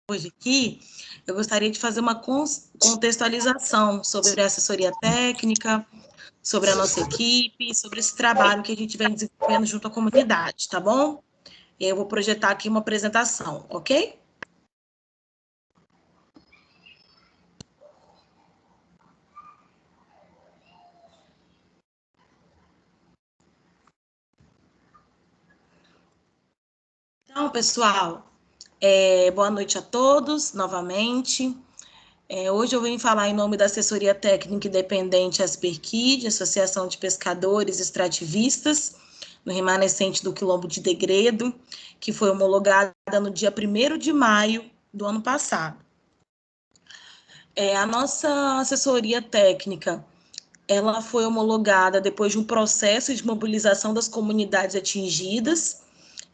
hoje aqui, eu gostaria de fazer uma contextualização sobre a assessoria técnica, sobre a nossa equipe, sobre esse trabalho que a gente vem desenvolvendo junto à comunidade, tá bom? E eu vou projetar aqui uma apresentação, ok? Então, pessoal, boa noite a todos, novamente. Hoje eu venho falar em nome da Assessoria Técnica Independente Asperquid, Associação de Pescadores Extrativistas, no remanescente do Quilombo de Degredo, que foi homologada no dia 1º de maio do ano passado. A nossa assessoria técnica, ela foi homologada depois de um processo de mobilização das comunidades atingidas,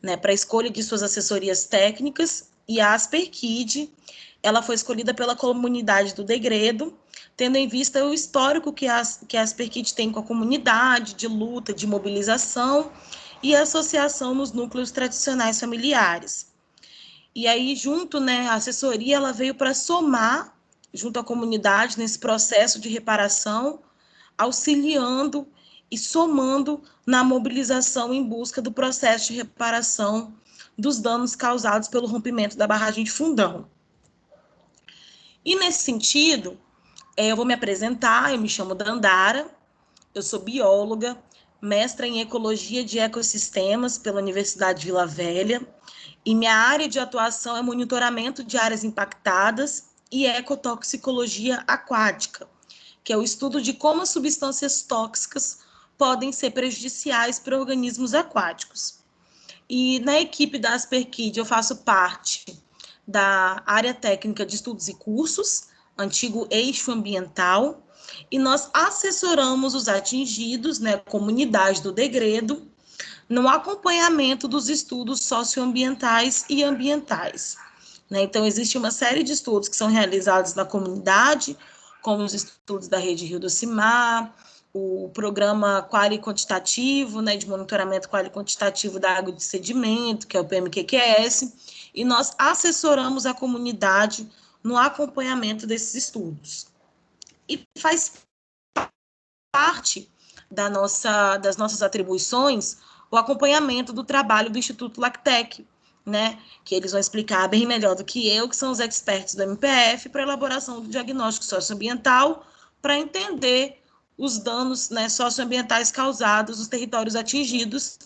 né, para a escolha de suas assessorias técnicas, e a Asperquid, ela foi escolhida pela comunidade do Degredo, tendo em vista o histórico que a Asperquid tem com a comunidade, de luta, de mobilização e associação nos núcleos tradicionais familiares. E aí, junto, né, a assessoria, ela veio para somar, junto à comunidade, nesse processo de reparação, auxiliando e somando na mobilização em busca do processo de reparação dos danos causados pelo rompimento da barragem de Fundão. E nesse sentido, eu vou me apresentar, eu me chamo Dandara, eu sou bióloga, mestra em Ecologia de Ecossistemas pela Universidade de Vila Velha, e minha área de atuação é monitoramento de áreas impactadas e ecotoxicologia aquática, que é o estudo de como as substâncias tóxicas podem ser prejudiciais para organismos aquáticos. E na equipe da Asperquid eu faço parte da área técnica de estudos e cursos, antigo eixo ambiental, e nós assessoramos os atingidos, né, comunidade do Degredo, no acompanhamento dos estudos socioambientais e ambientais. Né? Então, existe uma série de estudos que são realizados na comunidade, como os estudos da Rede Rio do Cimar, o programa quali-quantitativo, né, de monitoramento quali-quantitativo da água de sedimento, que é o PMQQS, e nós assessoramos a comunidade no acompanhamento desses estudos. E faz parte das nossas atribuições o acompanhamento do trabalho do Instituto Lactec, né, que eles vão explicar bem melhor do que eu, que são os experts do MPF, para a elaboração do diagnóstico socioambiental, para entender os danos, né, socioambientais causados nos territórios atingidos.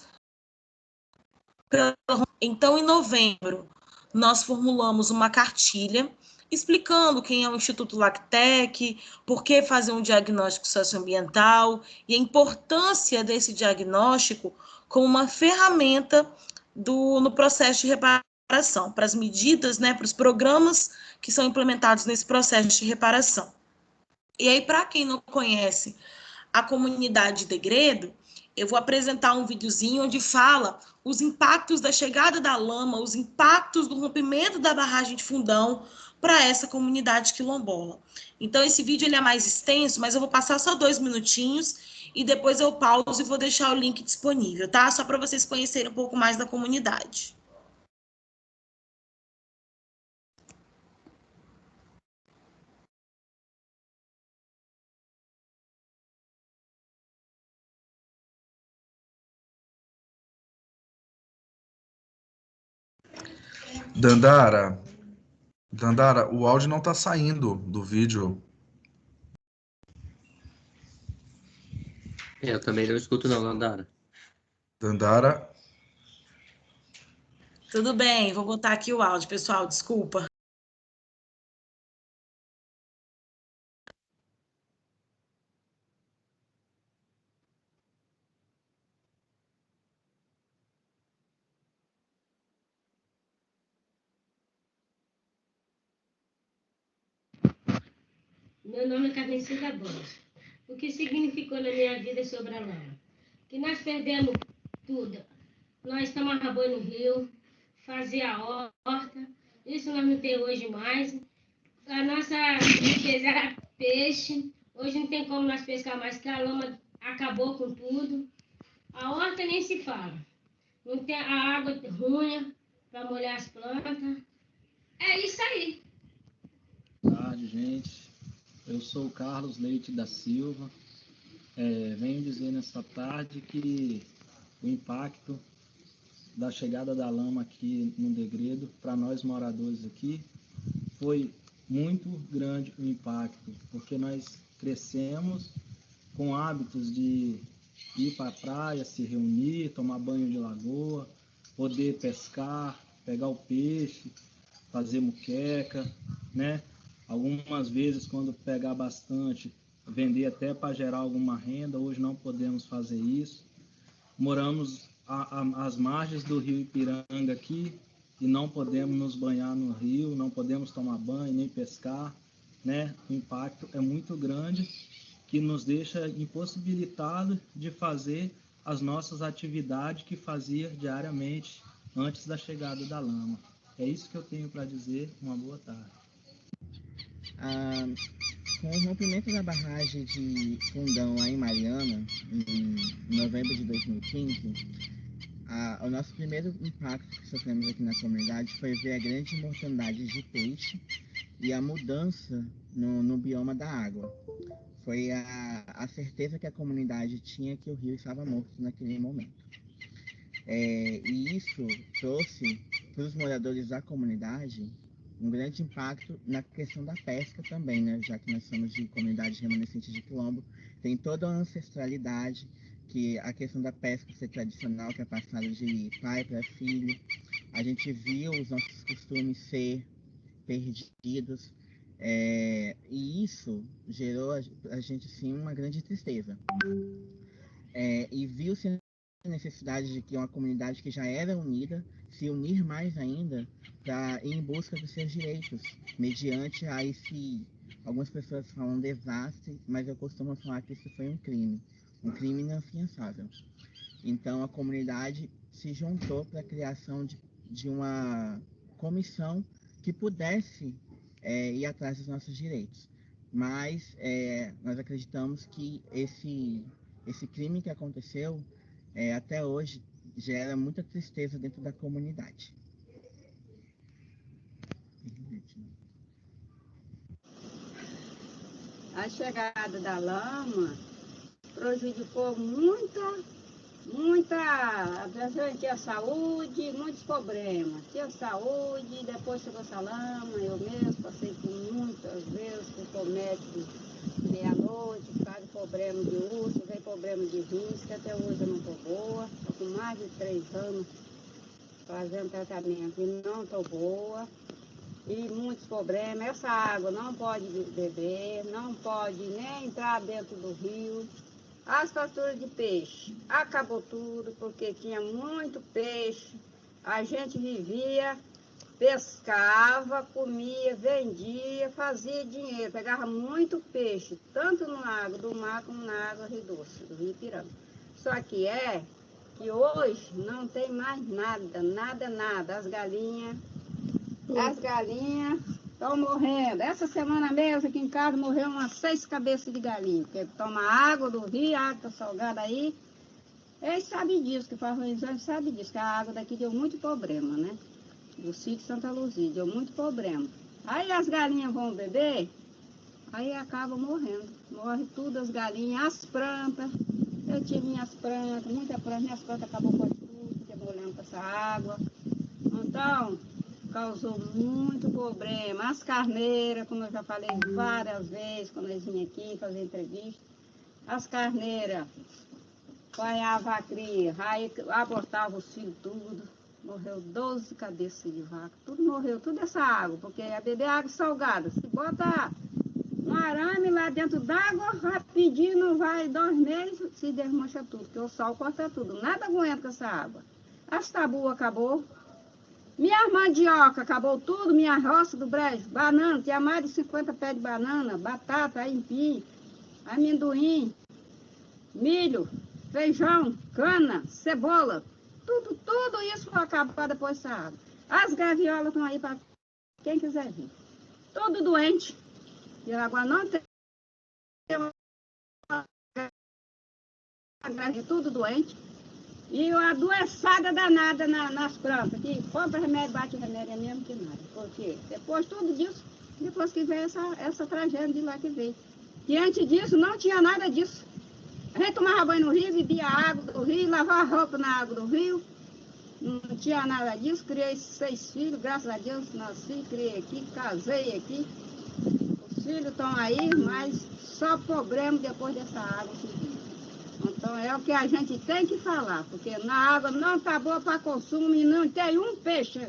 Então, em novembro, nós formulamos uma cartilha explicando quem é o Instituto Lactec, por que fazer um diagnóstico socioambiental e a importância desse diagnóstico como uma ferramenta no processo de reparação, para as medidas, né, para os programas que são implementados nesse processo de reparação. E aí, para quem não conhece a comunidade de Degredo, eu vou apresentar um videozinho onde fala os impactos da chegada da lama, os impactos do rompimento da barragem de Fundão para essa comunidade quilombola. Então, esse vídeo ele é mais extenso, mas eu vou passar só 2 minutinhos e depois eu pauso e vou deixar o link disponível, tá? Só para vocês conhecerem um pouco mais da comunidade. Dandara, Dandara, o áudio não tá saindo do vídeo. Eu também não escuto não, Landara. Dandara, Tudo bem, vou botar aqui o áudio, pessoal, desculpa. Meu nome é Carmencita Borges. O que significou na minha vida sobre a lama? Que nós perdemos tudo. Nós estamos arrabando o rio, fazia a horta, isso nós não temos hoje mais. A nossa riqueza era peixe, hoje não tem como nós pescar mais, que a lama acabou com tudo. A horta nem se fala. Não tem a água ruim para molhar as plantas. É isso aí. Boa tarde, gente. Eu sou o Carlos Leite da Silva. Venho dizer nessa tarde que o impacto da chegada da lama aqui no Degredo, para nós moradores aqui, foi muito grande o impacto, porque nós crescemos com hábitos de ir para a praia, se reunir, tomar banho de lagoa, poder pescar, pegar o peixe, fazer muqueca, né? Algumas vezes, quando pegar bastante, vender até para gerar alguma renda. Hoje não podemos fazer isso. Moramos às margens do rio Ipiranga aqui e não podemos nos banhar no rio, não podemos tomar banho nem pescar, né? O impacto é muito grande, que nos deixa impossibilitado de fazer as nossas atividades que fazia diariamente antes da chegada da lama. É isso que eu tenho para dizer. Uma boa tarde. Com o rompimento da barragem de Fundão lá em Mariana, em novembro de 2015, o nosso primeiro impacto que sofremos aqui na comunidade foi ver a grande mortandade de peixe e a mudança no bioma da água. Foi a certeza que a comunidade tinha que o rio estava morto naquele momento. E isso trouxe para os moradores da comunidade um grande impacto na questão da pesca também, né? Já que nós somos de comunidade remanescente de quilombo, tem toda a ancestralidade, que a questão da pesca ser tradicional, que é passada de pai para filho. A gente viu os nossos costumes ser perdidos, e isso gerou a gente, sim, uma grande tristeza. E viu-se a necessidade de que uma comunidade que já era unida se unir mais ainda para ir em busca dos seus direitos, mediante a algumas pessoas falam desastre, mas eu costumo falar que isso foi um crime inafiançável. Então a comunidade se juntou para a criação de uma comissão que pudesse ir atrás dos nossos direitos. Mas nós acreditamos que esse crime que aconteceu até hoje gera muita tristeza dentro da comunidade. A chegada da lama prejudicou muita, a saúde, muitos problemas. Tinha saúde, depois chegou essa lama, eu mesmo passei por muitas vezes com comércio meia-noite, por causa de problema de úlcera, veio problema de rins, que até hoje eu não estou boa. Estou com mais de 3 anos fazendo tratamento e não estou boa. E muitos problemas. Essa água não pode beber, não pode nem entrar dentro do rio. As pasturas de peixe, acabou tudo, porque tinha muito peixe. A gente vivia, pescava, comia, vendia, fazia dinheiro, pegava muito peixe, tanto na água do mar como na água doce, do rio Ipiranga. Só que hoje não tem mais nada. As galinhas estão morrendo. Essa semana mesmo aqui em casa morreu umas 6 cabeças de galinha, porque toma água do rio, a água está salgada aí. Eles sabem disso, que faz um exame, sabe disso, que a água daqui deu muito problema, né? Do sítio Santa Luzia, deu muito problema. Aí as galinhas vão beber, aí acabam morrendo. Morre tudo as galinhas, as plantas. Eu tive minhas plantas, minhas plantas acabou com tudo, demolendo com essa água. Então, causou muito problema. As carneiras, como eu já falei várias vezes, quando eles vinham aqui fazer entrevista, as carneiras apanhavam a cria, aí abortavam os filhos tudo, morreu 12 cabeças de vaca, tudo morreu, tudo essa água, porque é beber água salgada, se bota um arame lá dentro d'água, rapidinho, não vai 2 meses, se desmancha tudo, porque o sol corta tudo, nada aguenta com essa água. As tabuas acabou. Minha mandioca, acabou tudo, minha roça do brejo, banana, tinha mais de 50 pés de banana, batata, aipim, amendoim, milho, feijão, cana, cebola, tudo isso foi acabado depois dessa água. As gaviolas estão aí para quem quiser vir. Tudo doente, e agora não tem tudo doente. E uma adoençada danada nas plantas, que compra remédio, bate remédio, é mesmo que nada. Porque depois tudo disso, depois que veio essa tragédia de lá que veio. E antes disso não tinha nada disso. A gente tomava banho no rio, bebia água do rio, lavava roupa na água do rio. Não tinha nada disso, criei 6 filhos, graças a Deus, nasci, criei aqui, casei aqui. Os filhos estão aí, mas só problema depois dessa água que veio. Então é o que a gente tem que falar, porque na água não está boa para consumo e não tem um peixe.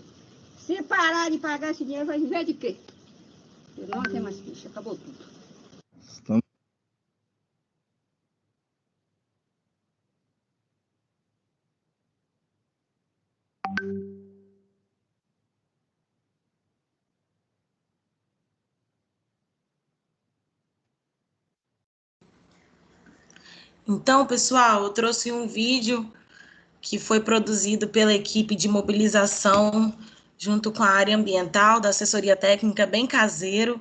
Se parar de pagar esse dinheiro, vai viver de quê? Porque não tem mais peixe, acabou tudo. Então, pessoal, eu trouxe um vídeo que foi produzido pela equipe de mobilização junto com a área ambiental, da assessoria técnica, bem caseiro,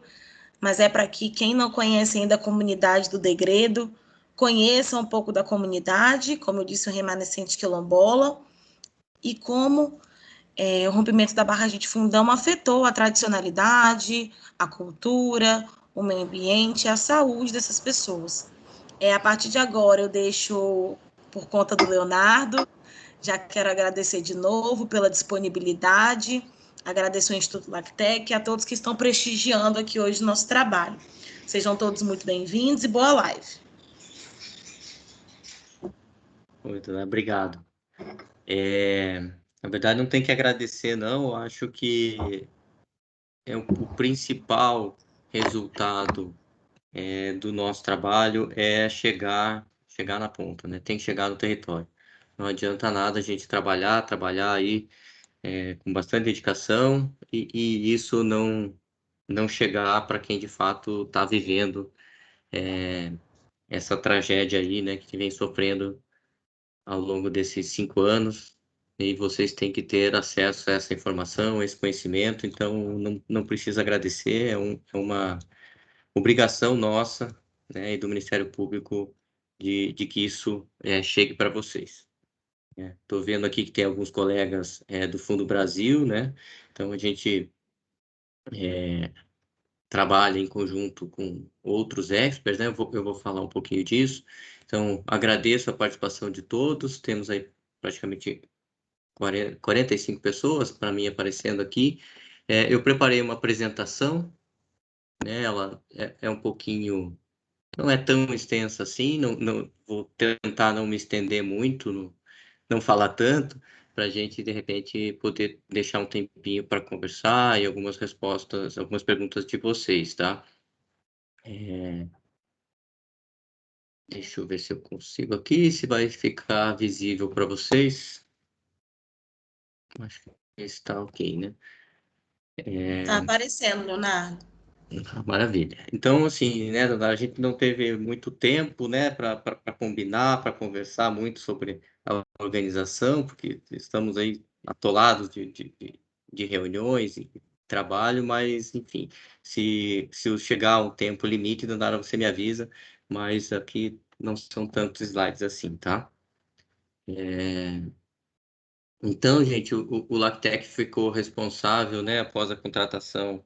mas é para que quem não conhece ainda a comunidade do Degredo, conheça um pouco da comunidade, como eu disse, o remanescente quilombola, e como o rompimento da barragem de Fundão afetou a tradicionalidade, a cultura, o meio ambiente e a saúde dessas pessoas. A partir de agora, eu deixo por conta do Leonardo. Já quero agradecer de novo pela disponibilidade, agradeço ao Instituto Lactec e a todos que estão prestigiando aqui hoje o nosso trabalho. Sejam todos muito bem-vindos e boa live. Muito, né? Obrigado. Na verdade, não tem que agradecer, não. Eu acho que o principal resultado do nosso trabalho é chegar na ponta, né? Tem que chegar no território. Não adianta nada a gente trabalhar aí com bastante dedicação e isso não chegar para quem de fato está vivendo essa tragédia aí, né, que vem sofrendo ao longo desses 5 anos. E vocês têm que ter acesso a essa informação, a esse conhecimento, então não precisa agradecer, é uma obrigação nossa, né, e do Ministério Público de que isso chegue para vocês. Estou vendo aqui que tem alguns colegas do Fundo Brasil, né, então a gente trabalha em conjunto com outros experts, né, eu vou falar um pouquinho disso. Então, agradeço a participação de todos, temos aí praticamente 45 pessoas, para mim, aparecendo aqui. Eu preparei uma apresentação, né, ela é um pouquinho, não é tão extensa assim, não vou tentar não me estender muito, não falar tanto, para a gente, de repente, poder deixar um tempinho para conversar e algumas respostas, algumas perguntas de vocês, tá? Deixa eu ver se eu consigo aqui, se vai ficar visível para vocês. Acho que está ok, né? Tá aparecendo, Leonardo. Maravilha. Então, assim, né, a gente não teve muito tempo, né, para combinar, para conversar muito sobre a organização, porque estamos aí atolados de reuniões e trabalho, mas, enfim, se chegar um tempo limite, Dandara, você me avisa, mas aqui não são tantos slides assim, tá? Então, gente, o Lactec ficou responsável, né, após a contratação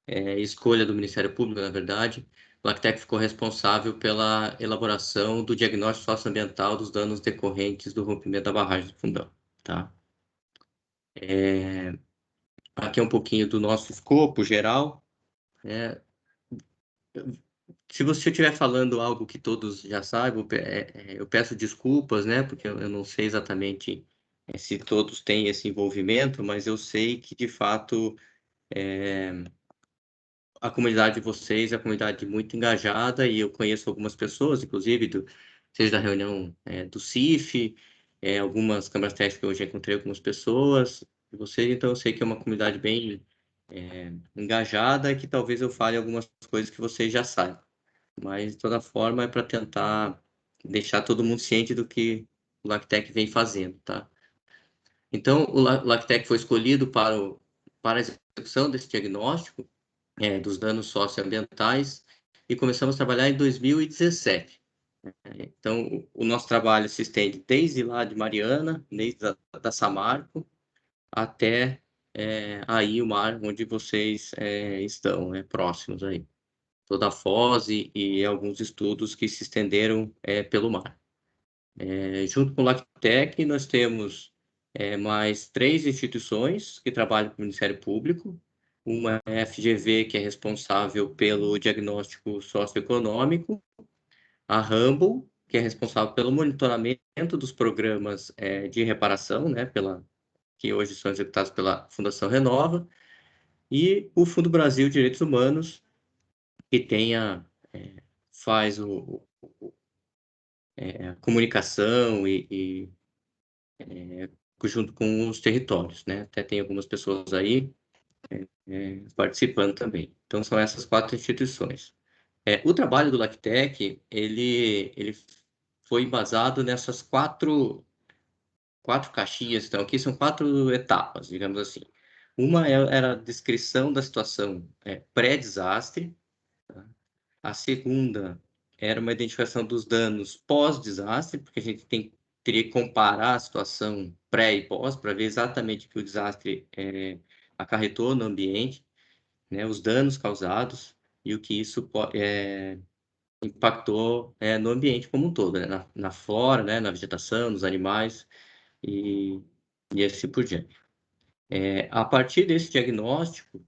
escolha do Ministério Público, na verdade, o Lactec ficou responsável pela elaboração do diagnóstico socioambiental dos danos decorrentes do rompimento da barragem do Fundão, tá? Aqui é um pouquinho do nosso escopo geral. Se você estiver falando algo que todos já sabem, eu peço desculpas, né? Porque eu não sei exatamente se todos têm esse envolvimento, mas eu sei que, de fato, a comunidade de vocês é uma comunidade muito engajada e eu conheço algumas pessoas, inclusive, seja da reunião do CIF, algumas câmaras técnicas que eu já encontrei algumas pessoas de vocês, então eu sei que é uma comunidade bem engajada e que talvez eu fale algumas coisas que vocês já sabem. Mas, de toda forma, é para tentar deixar todo mundo ciente do que o Lactec vem fazendo, tá? Então, o Lactec foi escolhido para a execução desse diagnóstico dos danos socioambientais e começamos a trabalhar em 2017. Então, o nosso trabalho se estende desde lá de Mariana, desde da Samarco, até aí o mar onde vocês estão, próximos aí. Toda a Foz e alguns estudos que se estenderam pelo mar. Junto com o LACTEC, nós temos mais 3 instituições que trabalham com o Ministério Público. Uma é a FGV, que é responsável pelo diagnóstico socioeconômico, a Humble, que é responsável pelo monitoramento dos programas de reparação, né, que hoje são executados pela Fundação Renova, e o Fundo Brasil Direitos Humanos, que faz a comunicação junto com os territórios, né? Até tem algumas pessoas aí participando também. Então, são essas 4 instituições. O trabalho do LACTEC, ele foi embasado nessas 4 caixinhas. Então, aqui são 4 etapas, digamos assim. Uma era a descrição da situação pré-desastre. Tá? A segunda era uma identificação dos danos pós-desastre, porque a gente teria que comparar a situação pré e pós para ver exatamente o que o desastre acarretou no ambiente, né, os danos causados e o que isso impactou no ambiente como um todo, né, na flora, né, na vegetação, nos animais e assim por diante. A partir desse diagnóstico,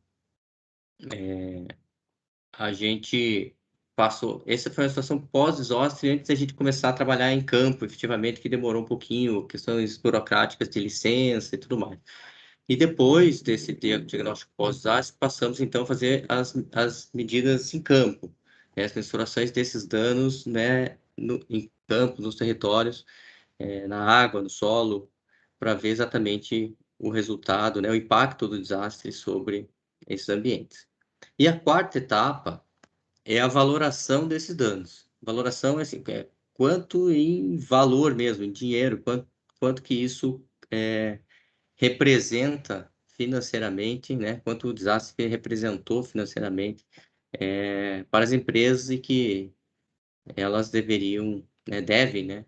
a gente passou. Essa foi uma situação pós-desastre, antes da gente começar a trabalhar em campo, efetivamente, que demorou um pouquinho, questões burocráticas de licença e tudo mais. E depois desse diagnóstico pós-desastre, passamos então a fazer as medidas em campo, né, as mensurações desses danos, né, em campo, nos territórios, na água, no solo, para ver exatamente o resultado, né, o impacto do desastre sobre esses ambientes. E a quarta etapa é a valoração desses danos. Valoração é assim, quanto em valor mesmo, em dinheiro, quanto que isso representa financeiramente, né? Quanto o desastre representou financeiramente para as empresas e que elas deveriam, né, devem, né,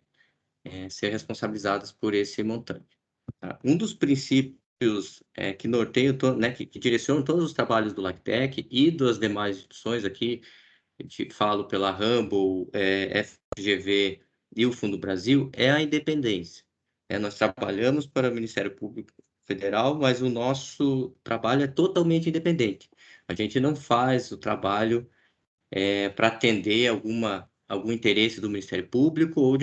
ser responsabilizadas por esse montante. Tá? Um dos princípios que norteiam, né, que direcionam todos os trabalhos do LACTEC e das demais instituições aqui, eu falo pela Humble, FGV e o Fundo Brasil, é a independência. Nós trabalhamos para o Ministério Público Federal, mas o nosso trabalho é totalmente independente. A gente não faz o trabalho para atender algum interesse do Ministério Público ou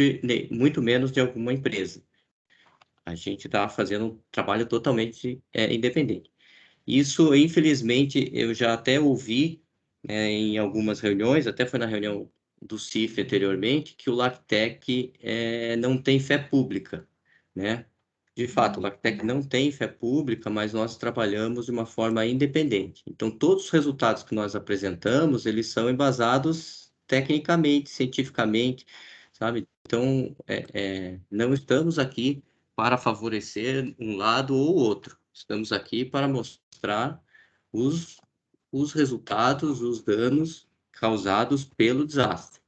muito menos de alguma empresa. A gente está fazendo um trabalho totalmente independente. Isso, infelizmente, eu já até ouvi em algumas reuniões, até foi na reunião do CIF anteriormente, que o LACTEC não tem fé pública, né? De fato, o LACTEC não tem fé pública, mas nós trabalhamos de uma forma independente. Então, todos os resultados que nós apresentamos, eles são embasados tecnicamente, cientificamente, sabe? Então, não estamos aqui para favorecer um lado ou outro. Estamos aqui para mostrar os resultados, os danos causados pelo desastre.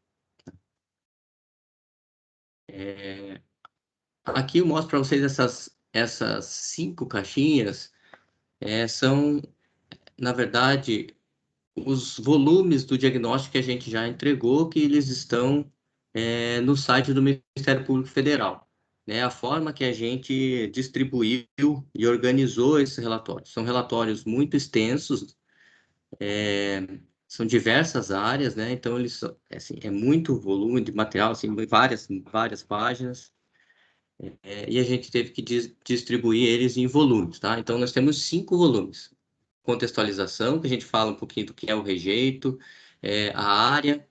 Aqui eu mostro para vocês essas 5 caixinhas, são, na verdade, os volumes do diagnóstico que a gente já entregou, que eles estão no site do Ministério Público Federal. Né, a forma que a gente distribuiu e organizou esses relatórios. São relatórios muito extensos, são diversas áreas, né? Então, eles assim, muito volume de material, assim, várias páginas, e a gente teve que distribuir eles em volumes, tá? Então, nós temos 5 volumes. Contextualização, que a gente fala um pouquinho do que é o rejeito, a área,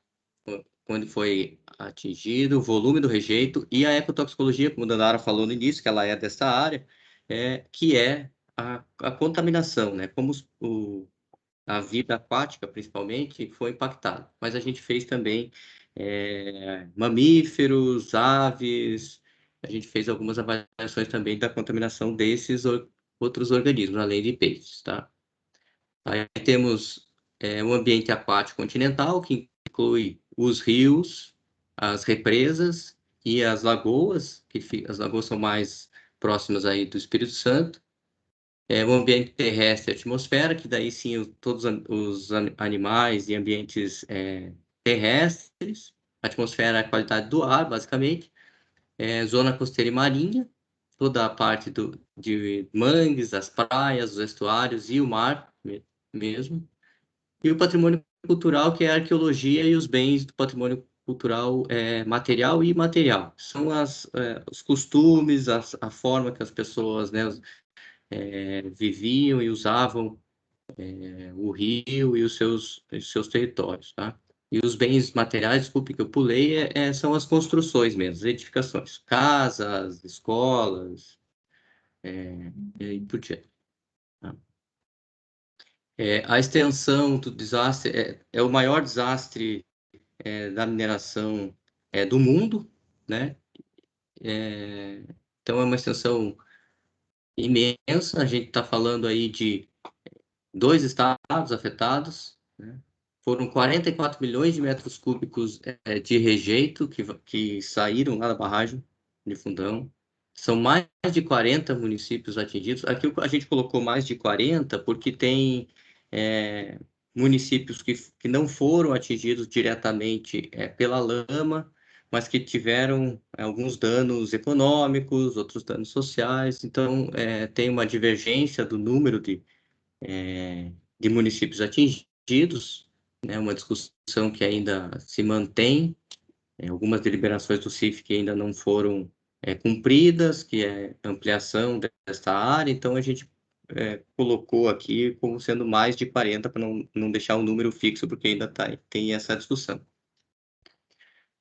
quando foi atingido, o volume do rejeito, e a ecotoxicologia, como a Dandara falou no início, que ela é dessa área, que é a contaminação, né? Como a vida aquática, principalmente, foi impactada. Mas a gente fez também mamíferos, aves, a gente fez algumas avaliações também da contaminação desses outros organismos, além de peixes, tá? Aí temos o ambiente aquático continental, que inclui os rios, as represas e as lagoas, as lagoas são mais próximas aí do Espírito Santo. O ambiente terrestre e a atmosfera, que daí sim todos os animais e ambientes terrestres. A atmosfera é a qualidade do ar, basicamente. Zona costeira e marinha, toda a parte de mangues, as praias, os estuários e o mar mesmo. E o patrimônio cultural, que é a arqueologia e os bens do patrimônio cultural material e imaterial. São os costumes, a forma que as pessoas, né, viviam e usavam o rio e os seus territórios, tá? E os bens materiais, desculpe que eu pulei, são as construções mesmo, as edificações, casas, escolas, e por diante. Tá? A extensão do desastre é o maior desastre da mineração do mundo, né? Então é uma extensão imensa. A gente está falando aí de 2 estados afetados, né? Foram 44 milhões de metros cúbicos de rejeito que saíram lá da barragem de Fundão. São mais de 40 municípios atingidos. Aqui a gente colocou mais de 40 porque tem municípios que não foram atingidos diretamente pela lama, mas que tiveram alguns danos econômicos, outros danos sociais. Então, tem uma divergência do número de municípios atingidos, né, uma discussão que ainda se mantém, algumas deliberações do CIF que ainda não foram cumpridas, que é ampliação desta área, então a gente colocou aqui como sendo mais de 40, para não deixar um número fixo, porque ainda tem essa discussão.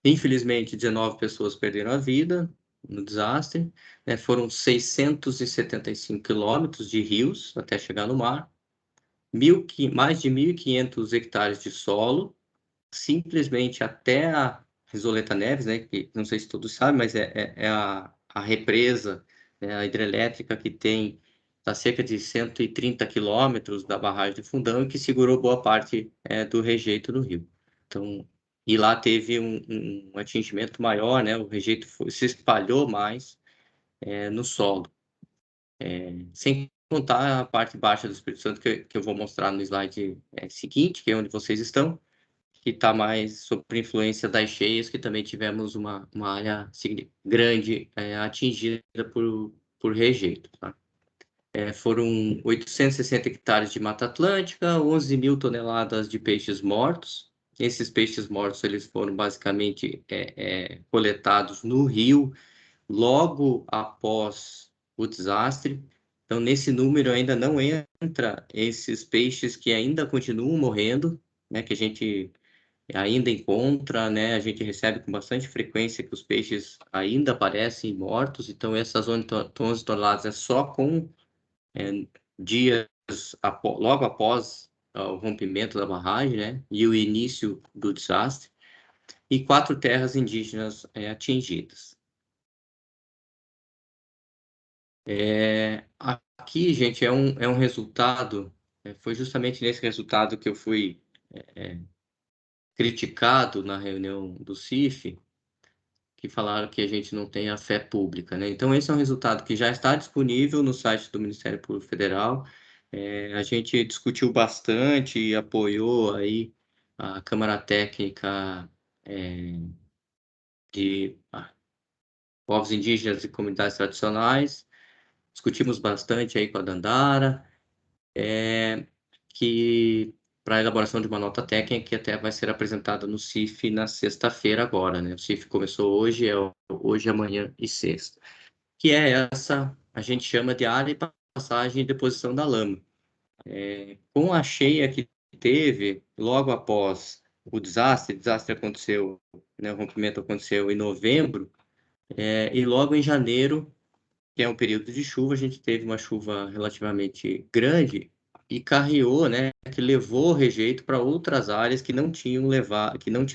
Infelizmente, 19 pessoas perderam a vida no desastre, né, foram 675 quilômetros de rios até chegar no mar, mais de 1.500 hectares de solo, simplesmente até a Risoleta Neves, né, que não sei se todos sabem, mas é a represa, né, a hidrelétrica que tem a cerca de 130 quilômetros da barragem de Fundão e que segurou boa parte do rejeito no rio. Então, e lá teve um atingimento maior, né, o rejeito se espalhou mais no solo. Sem contar a parte baixa do Espírito Santo, que eu vou mostrar no slide seguinte, que é onde vocês estão, que está mais sob influência das cheias, que também tivemos uma área grande atingida por rejeito. Tá? Foram 860 hectares de Mata Atlântica, 11 mil toneladas de peixes mortos. Esses peixes mortos eles foram basicamente coletados no rio logo após o desastre. Então, nesse número ainda não entra esses peixes que ainda continuam morrendo, né, que a gente ainda encontra, né, a gente recebe com bastante frequência que os peixes ainda aparecem mortos. Então, essas 11 toneladas é só com dias logo após o rompimento da barragem, né, e o início do desastre, e 4 terras indígenas atingidas. Aqui, gente, é um resultado, foi justamente nesse resultado que eu fui criticado na reunião do CIF, que falaram que a gente não tem a fé pública, né? Então, esse é um resultado que já está disponível no site do Ministério Público Federal. A gente discutiu bastante e apoiou aí a Câmara Técnica de povos indígenas e comunidades tradicionais. Discutimos bastante aí com a Dandara, que para a elaboração de uma nota técnica que até vai ser apresentada no CIF na sexta-feira agora, né? O CIF começou hoje, hoje, amanhã e sexta. Que é essa, a gente chama de área de passagem e deposição da lama. Com a cheia que teve logo após o desastre aconteceu, né, o rompimento aconteceu em novembro, e logo em janeiro, que é um período de chuva, a gente teve uma chuva relativamente grande e carreou, né, que levou o rejeito para outras áreas que não tinham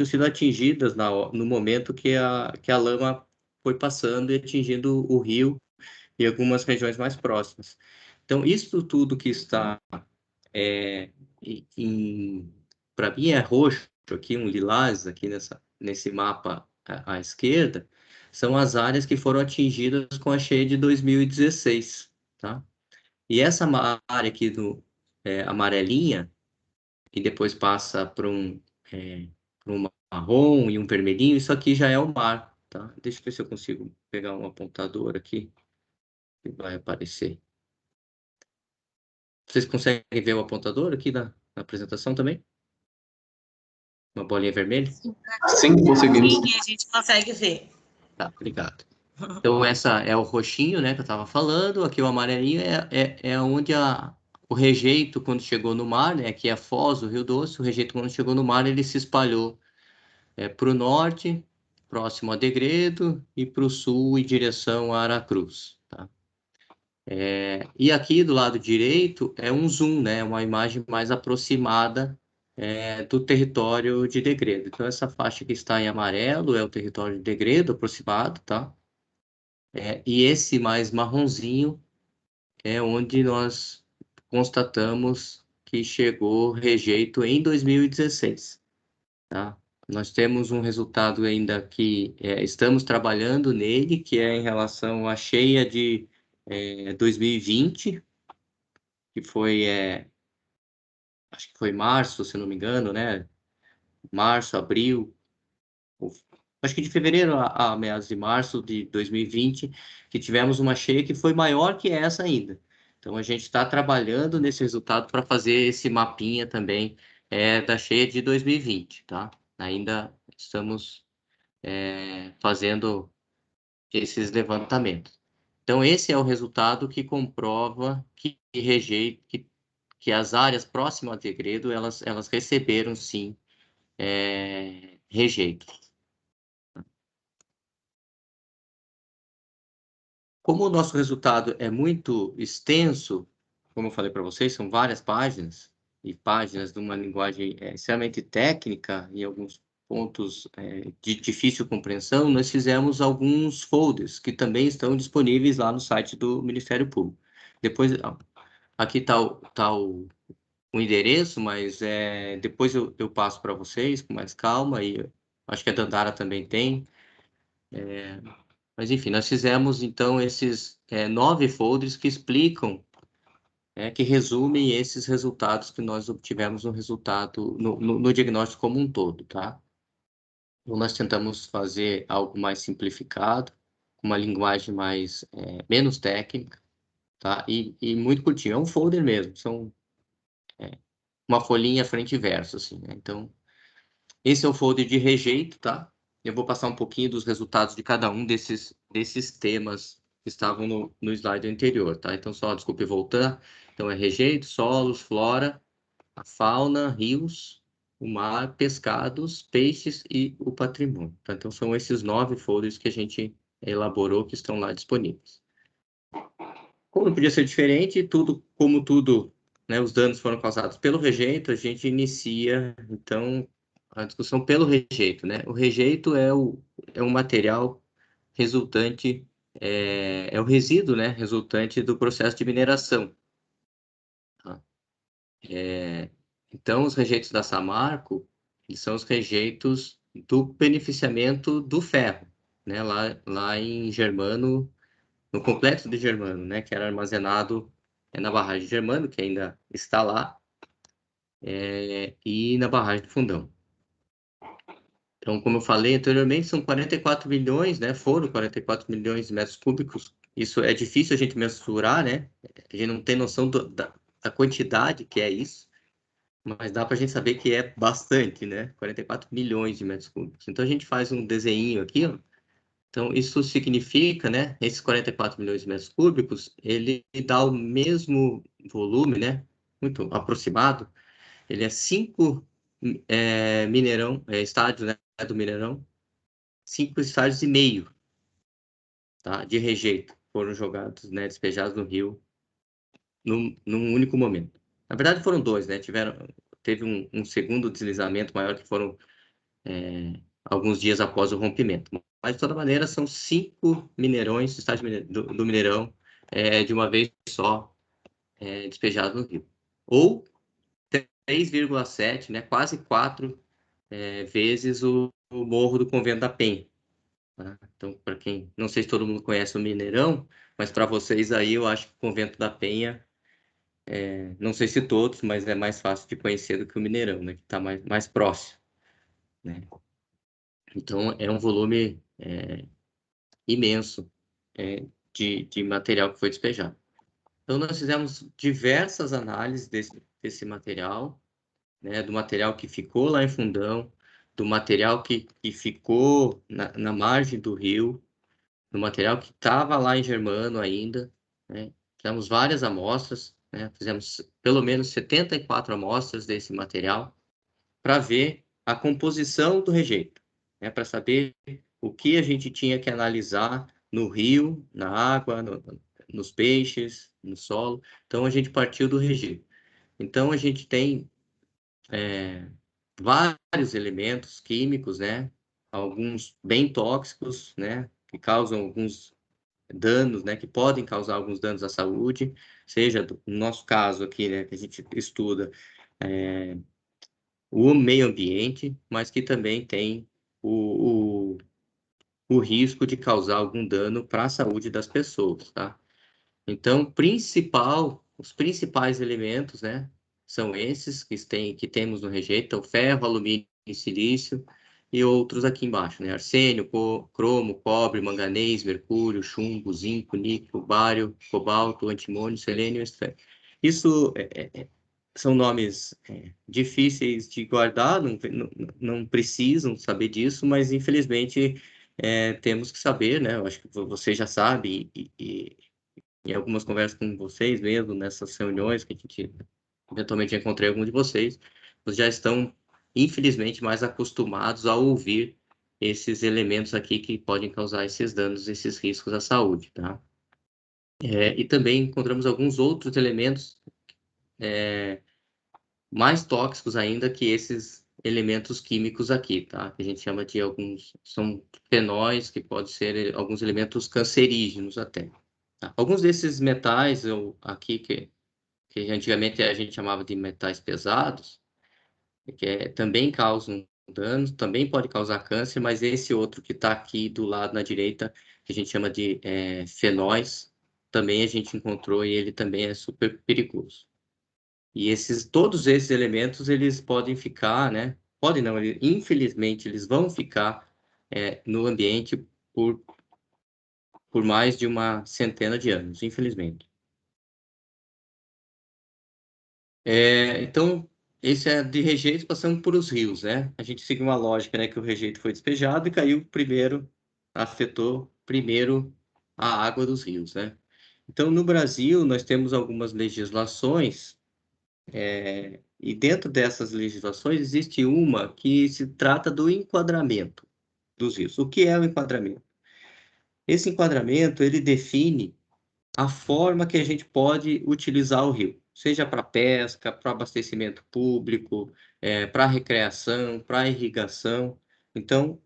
sido atingidas no momento que a lama foi passando e atingindo o rio e algumas regiões mais próximas. Então, isso tudo que está para mim é roxo aqui, um lilás aqui nesse mapa à esquerda, são as áreas que foram atingidas com a cheia de 2016, tá? E essa área aqui do amarelinha, e depois passa para pra um marrom e um vermelhinho, isso aqui já é o mar, tá? Deixa eu ver se eu consigo pegar um apontador aqui, que vai aparecer. Vocês conseguem ver o apontador aqui na apresentação também? Uma bolinha vermelha? Sim, conseguimos. Sim, a gente consegue ver. Tá, obrigado. Então, essa é o roxinho, né, que eu estava falando. Aqui o amarelinho é onde o rejeito, quando chegou no mar, né, aqui é Foz, o Rio Doce, o rejeito, quando chegou no mar, ele se espalhou para o norte, próximo a Degredo, e para o sul, em direção a Aracruz. Tá? E aqui, do lado direito, é um zoom, né, uma imagem mais aproximada do território de Degredo. Então, essa faixa que está em amarelo é o território de Degredo, aproximado, tá? E esse mais marronzinho é onde nós constatamos que chegou rejeito em 2016, tá? Nós temos um resultado ainda que estamos trabalhando nele, que é em relação à cheia de 2020, que foi, acho que foi março, se não me engano, né? Março, abril, acho que de fevereiro a meados de março de 2020, que tivemos uma cheia que foi maior que essa ainda. Então, a gente está trabalhando nesse resultado para fazer esse mapinha também da cheia de 2020, tá? Ainda estamos fazendo esses levantamentos. Então, esse é o resultado que comprova que as áreas próximas ao Degredo, elas receberam, sim, rejeito. Como o nosso resultado é muito extenso, como eu falei para vocês, são várias páginas, e páginas de uma linguagem extremamente técnica, e alguns pontos de difícil compreensão, nós fizemos alguns folders, que também estão disponíveis lá no site do Ministério Público. Depois, aqui está o endereço, mas depois eu passo para vocês com mais calma, e acho que a Dandara também tem. Mas, enfim, nós fizemos, então, esses 9 folders que explicam, que resumem esses resultados que nós obtivemos no resultado, no diagnóstico como um todo, tá? Então, nós tentamos fazer algo mais simplificado, com uma linguagem menos técnica, tá? E muito curtinho. É um folder mesmo, são uma folhinha frente e verso, assim, né? Então, esse é o folder de rejeito, tá? Eu vou passar um pouquinho dos resultados de cada um desses temas que estavam no slide anterior, tá? Então, só, desculpe, voltar. Então, é rejeito, solos, flora, a fauna, rios, o mar, pescados, peixes e o patrimônio, tá? Então, são esses 9 folders que a gente elaborou que estão lá disponíveis. Como não podia ser diferente, como tudo, né, os danos foram causados pelo rejeito, a gente inicia, então, a discussão pelo rejeito, né? O rejeito é um material resultante, é o resíduo, né, resultante do processo de mineração. Tá? Então, os rejeitos da Samarco, eles são os rejeitos do beneficiamento do ferro, né, lá em Germano, no complexo de Germano, né, que era armazenado na barragem de Germano, que ainda está lá, e na barragem do Fundão. Então, como eu falei anteriormente, são 44 milhões, né? Foram 44 milhões de metros cúbicos. Isso é difícil a gente mensurar, né? A gente não tem noção da quantidade que é isso, mas dá para a gente saber que é bastante, né? 44 milhões de metros cúbicos. Então, a gente faz um desenho aqui, ó. Então, isso significa, né? Esses 44 milhões de metros cúbicos, ele dá o mesmo volume, né? Muito aproximado. Ele é 5 estádios, né, do Mineirão, 5 estádios e meio, tá, de rejeito foram jogados, né, despejados no rio num único momento. Na verdade, foram 2, né? Teve um segundo deslizamento maior que foram alguns dias após o rompimento. Mas, de toda maneira, são 5 mineirões, estádios do Mineirão, de uma vez só, despejados no rio. Ou 3,7, né, quase 4 vezes o Morro do Convento da Penha, tá? Então, para quem, não sei se todo mundo conhece o Mineirão, mas para vocês aí, eu acho que o Convento da Penha, não sei se todos, mas é mais fácil de conhecer do que o Mineirão, né? Que está mais próximo, né? Então, é um volume imenso de material que foi despejado. Então, nós fizemos diversas análises desse material, né? Do material que ficou lá em Fundão, do material que ficou na margem do rio, do material que estava lá em Germano ainda, né? Fizemos várias amostras, né? Fizemos pelo menos 74 amostras desse material para ver a composição do rejeito, né? Para saber o que a gente tinha que analisar no rio, na água, nos peixes, no solo. Então, a gente partiu do rejeito. Então, a gente tem vários elementos químicos, né? Alguns bem tóxicos, né? Que causam alguns danos, né? Que podem causar alguns danos à saúde, seja no nosso caso aqui, né? Que a gente estuda o meio ambiente, mas que também tem o risco de causar algum dano para a saúde das pessoas, tá? Então, os principais elementos, né, são esses que temos no rejeito, o ferro, alumínio e silício, e outros aqui embaixo, né, arsênio, cromo, cobre, manganês, mercúrio, chumbo, zinco, níquel, bário, cobalto, antimônio, selênio, estrélio. Isso são nomes difíceis de guardar, não precisam saber disso, mas infelizmente temos que saber, né? Eu acho que você já sabe, e em algumas conversas com vocês mesmo, nessas reuniões que a gente eventualmente encontrei algum de vocês, vocês já estão, infelizmente, mais acostumados a ouvir esses elementos aqui que podem causar esses danos, esses riscos à saúde, tá? E também encontramos alguns outros elementos mais tóxicos ainda que esses elementos químicos aqui, tá? Que a gente chama de são fenóis, que podem ser alguns elementos cancerígenos até. Tá? Alguns desses metais aqui, que antigamente a gente chamava de metais pesados, também causam danos, também pode causar câncer, mas esse outro que está aqui do lado na direita, que a gente chama de fenóis, também a gente encontrou e ele também é super perigoso. E todos esses elementos, eles podem ficar, né? Podem não, infelizmente, eles vão ficar no ambiente por mais de uma centena de anos, infelizmente. Então, esse é de rejeitos passando por os rios, né? A gente segue uma lógica, né? Que o rejeito foi despejado e caiu primeiro, afetou primeiro a água dos rios, né? Então, no Brasil, nós temos algumas legislações, e dentro dessas legislações existe uma que se trata do enquadramento dos rios. O que é o enquadramento? Esse enquadramento, ele define a forma que a gente pode utilizar o rio, seja para pesca, para abastecimento público, para recreação, para irrigação. Então,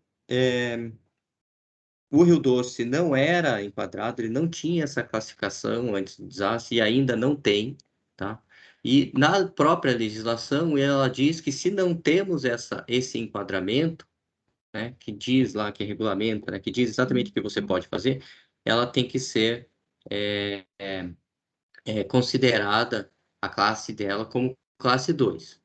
o Rio Doce não era enquadrado, ele não tinha essa classificação antes do desastre e ainda não tem, tá? E na própria legislação, ela diz que se não temos esse enquadramento, né, que diz lá, que regulamenta, né, que diz exatamente o que você pode fazer, ela tem que ser considerada a classe dela como classe 2.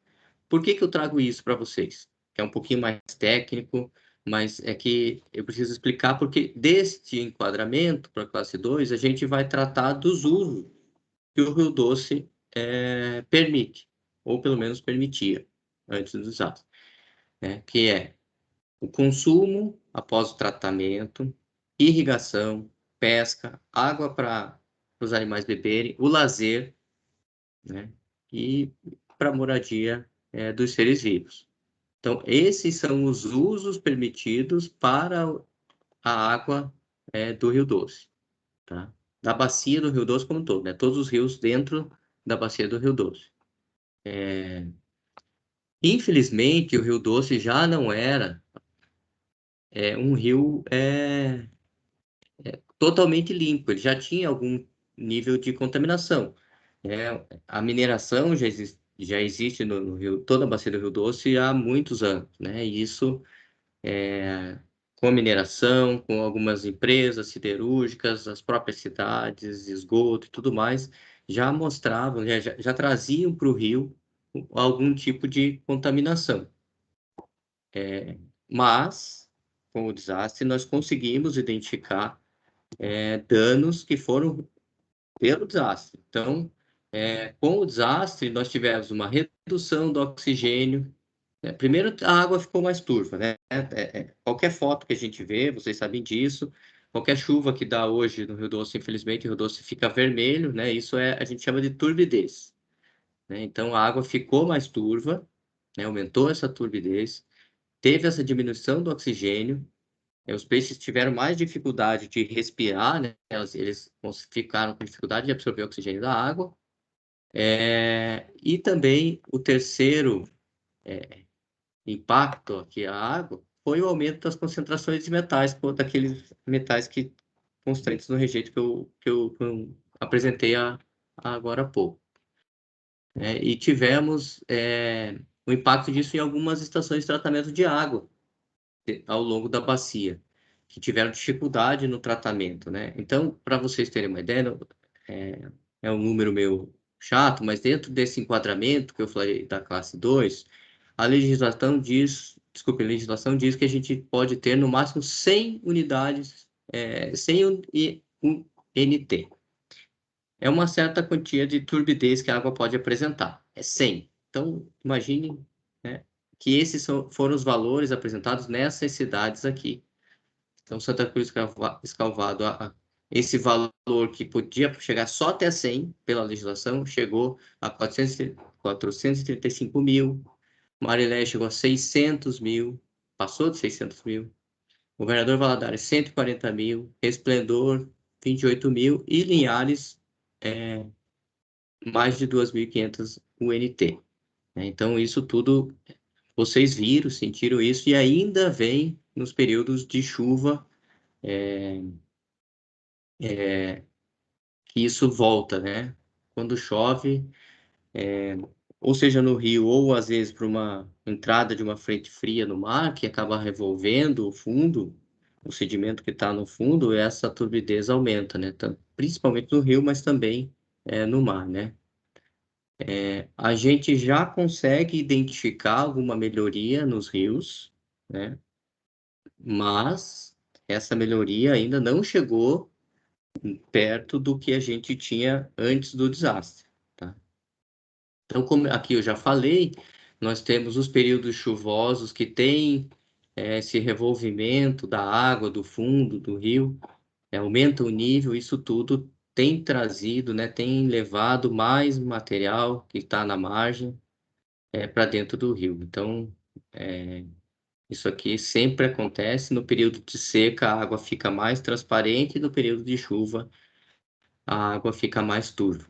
Por que eu trago isso para vocês? É um pouquinho mais técnico, mas é que eu preciso explicar porque deste enquadramento para a classe 2, a gente vai tratar dos usos que o Rio Doce permite, ou pelo menos permitia antes do desastre, né? Que é o consumo após o tratamento, irrigação, pesca, água para os animais beberem, o lazer, né? E para a moradia dos seres vivos. Então, esses são os usos permitidos para a água do Rio Doce, tá? Da bacia do Rio Doce como um todo, né? Todos os rios dentro da bacia do Rio Doce. Infelizmente, o Rio Doce já não era um rio totalmente limpo, ele já tinha algum nível de contaminação. A mineração já existe no rio, toda a bacia do Rio Doce há muitos anos, né? E isso com a mineração, com algumas empresas siderúrgicas, as próprias cidades, esgoto e tudo mais, já mostravam, já traziam para o rio algum tipo de contaminação. Mas, com o desastre, nós conseguimos identificar danos que foram pelo desastre. Então, com o desastre, nós tivemos uma redução do oxigênio. Primeiro, a água ficou mais turva, né? Qualquer foto que a gente vê, vocês sabem disso. Qualquer chuva que dá hoje no Rio Doce, infelizmente, o Rio Doce fica vermelho, né? Isso a gente chama de turbidez, né? Então, a água ficou mais turva, né? Aumentou essa turbidez, teve essa diminuição do oxigênio. Os peixes tiveram mais dificuldade de respirar, né? Eles ficaram com dificuldade de absorver o oxigênio da água. E também o terceiro impacto aqui à água foi o aumento das concentrações de metais, daqueles metais constantes no rejeito que eu apresentei agora há pouco. E tivemos o impacto disso em algumas estações de tratamento de água ao longo da bacia, que tiveram dificuldade no tratamento, né? Então, para vocês terem uma ideia, é um número meio chato, mas dentro desse enquadramento que eu falei da classe 2, a legislação diz que a gente pode ter no máximo 100 unidades, 100 UNT. É uma certa quantia de turbidez que a água pode apresentar, 100. Então, imagine, né, que esses foram os valores apresentados nessas cidades aqui. Então, Santa Cruz Escalvado, esse valor que podia chegar só até 100 pela legislação, chegou a 435 mil. Marilé chegou a 600 mil, passou de 600 mil. Governador Valadares, 140 mil. Resplendor, 28 mil. E Linhares, mais de 2.500 UNT. Então, isso tudo, vocês viram, sentiram isso, e ainda vem nos períodos de chuva, que isso volta, né? Quando chove, ou seja, no rio, ou às vezes para uma entrada de uma frente fria no mar, que acaba revolvendo o fundo, o sedimento que está no fundo, essa turbidez aumenta, né? Principalmente no rio, mas também no mar, né? A gente já consegue identificar alguma melhoria nos rios, né? Mas essa melhoria ainda não chegou perto do que a gente tinha antes do desastre, tá? Então, como aqui eu já falei, nós temos os períodos chuvosos que têm esse revolvimento da água do fundo do rio, aumenta o nível, isso tudo tem trazido, né, tem levado mais material que está na margem para dentro do rio. Então, isso aqui sempre acontece. No período de seca, a água fica mais transparente, e no período de chuva, a água fica mais turva.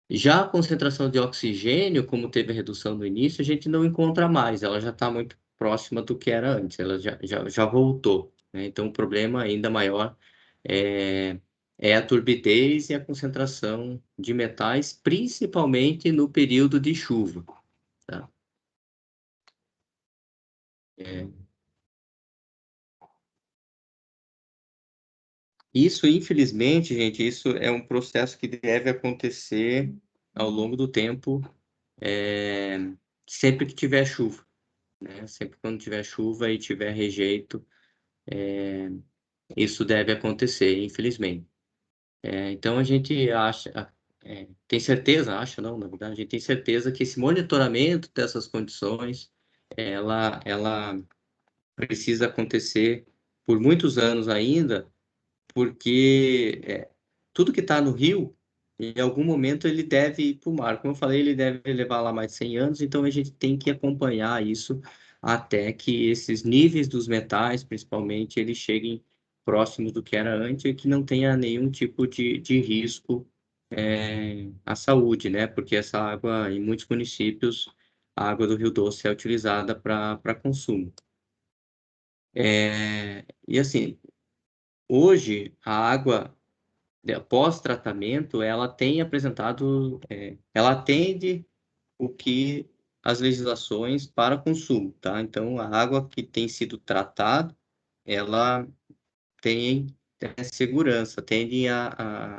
Já a concentração de oxigênio, como teve a redução no início, a gente não encontra mais, ela já está muito próxima do que era antes, ela já voltou, né? Então, o problema ainda maior é a turbidez e a concentração de metais, principalmente no período de chuva, tá? Isso, infelizmente, gente, isso é um processo que deve acontecer ao longo do tempo, sempre que tiver chuva, né? Sempre quando tiver chuva e tiver rejeito, isso deve acontecer, infelizmente. Então, a gente tem certeza, não, na verdade, a gente tem certeza que esse monitoramento dessas condições, ela precisa acontecer por muitos anos ainda, porque tudo que está no rio, em algum momento ele deve ir para o mar. Como eu falei, ele deve levar lá mais de 100 anos, então a gente tem que acompanhar isso até que esses níveis dos metais, principalmente, eles cheguem próximos do que era antes e que não tenha nenhum tipo de risco à saúde, né? Porque essa água, em muitos municípios, a água do Rio Doce é utilizada para consumo. E assim, hoje, a água pós-tratamento, ela tem apresentado, ela atende o que as legislações para consumo, tá? Então, a água que tem sido tratada, ela tem segurança, atende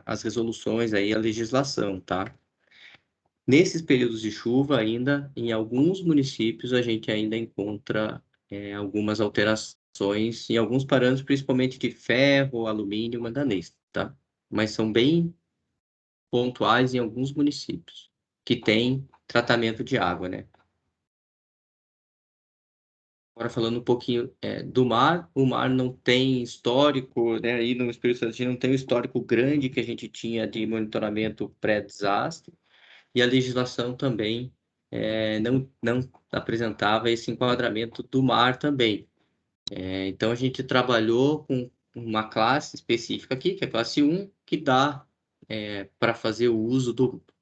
as resoluções aí, a legislação, tá? Nesses períodos de chuva, ainda, em alguns municípios, a gente ainda encontra algumas alterações em alguns parâmetros, principalmente de ferro, alumínio, manganês, tá? Mas são bem pontuais em alguns municípios que têm tratamento de água, né? Agora falando um pouquinho do mar, o mar não tem histórico, né? Aí no Espírito Santo a gente não tem o histórico grande que a gente tinha de monitoramento pré-desastre, e a legislação também não apresentava esse enquadramento do mar também. Então a gente trabalhou com uma classe específica aqui, que é a classe 1, que dá para fazer o uso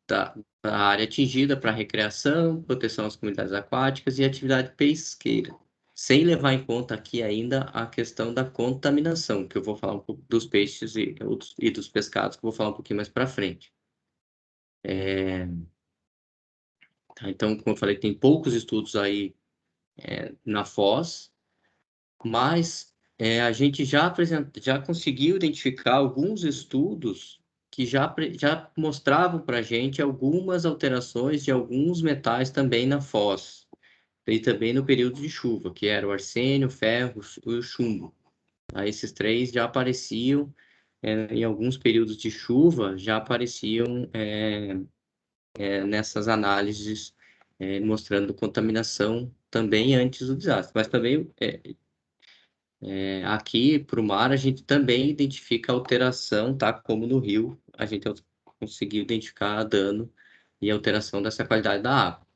da área atingida para recreação, proteção às comunidades aquáticas e atividade pesqueira, sem levar em conta aqui ainda a questão da contaminação, que eu vou falar um pouco dos peixes e dos pescados, que eu vou falar um pouquinho mais para frente. Tá, então, como eu falei, tem poucos estudos aí na Foz, mas a gente já conseguiu identificar alguns estudos que já mostravam para a gente algumas alterações de alguns metais também na Foz, e também no período de chuva, que era o arsênio, o ferro e o chumbo. Esses três já apareciam, em alguns períodos de chuva, já apareciam nessas análises, mostrando contaminação também antes do desastre. Mas também, aqui para o mar, a gente também identifica alteração, tá? Como no rio, a gente conseguiu identificar dano e alteração dessa qualidade da água.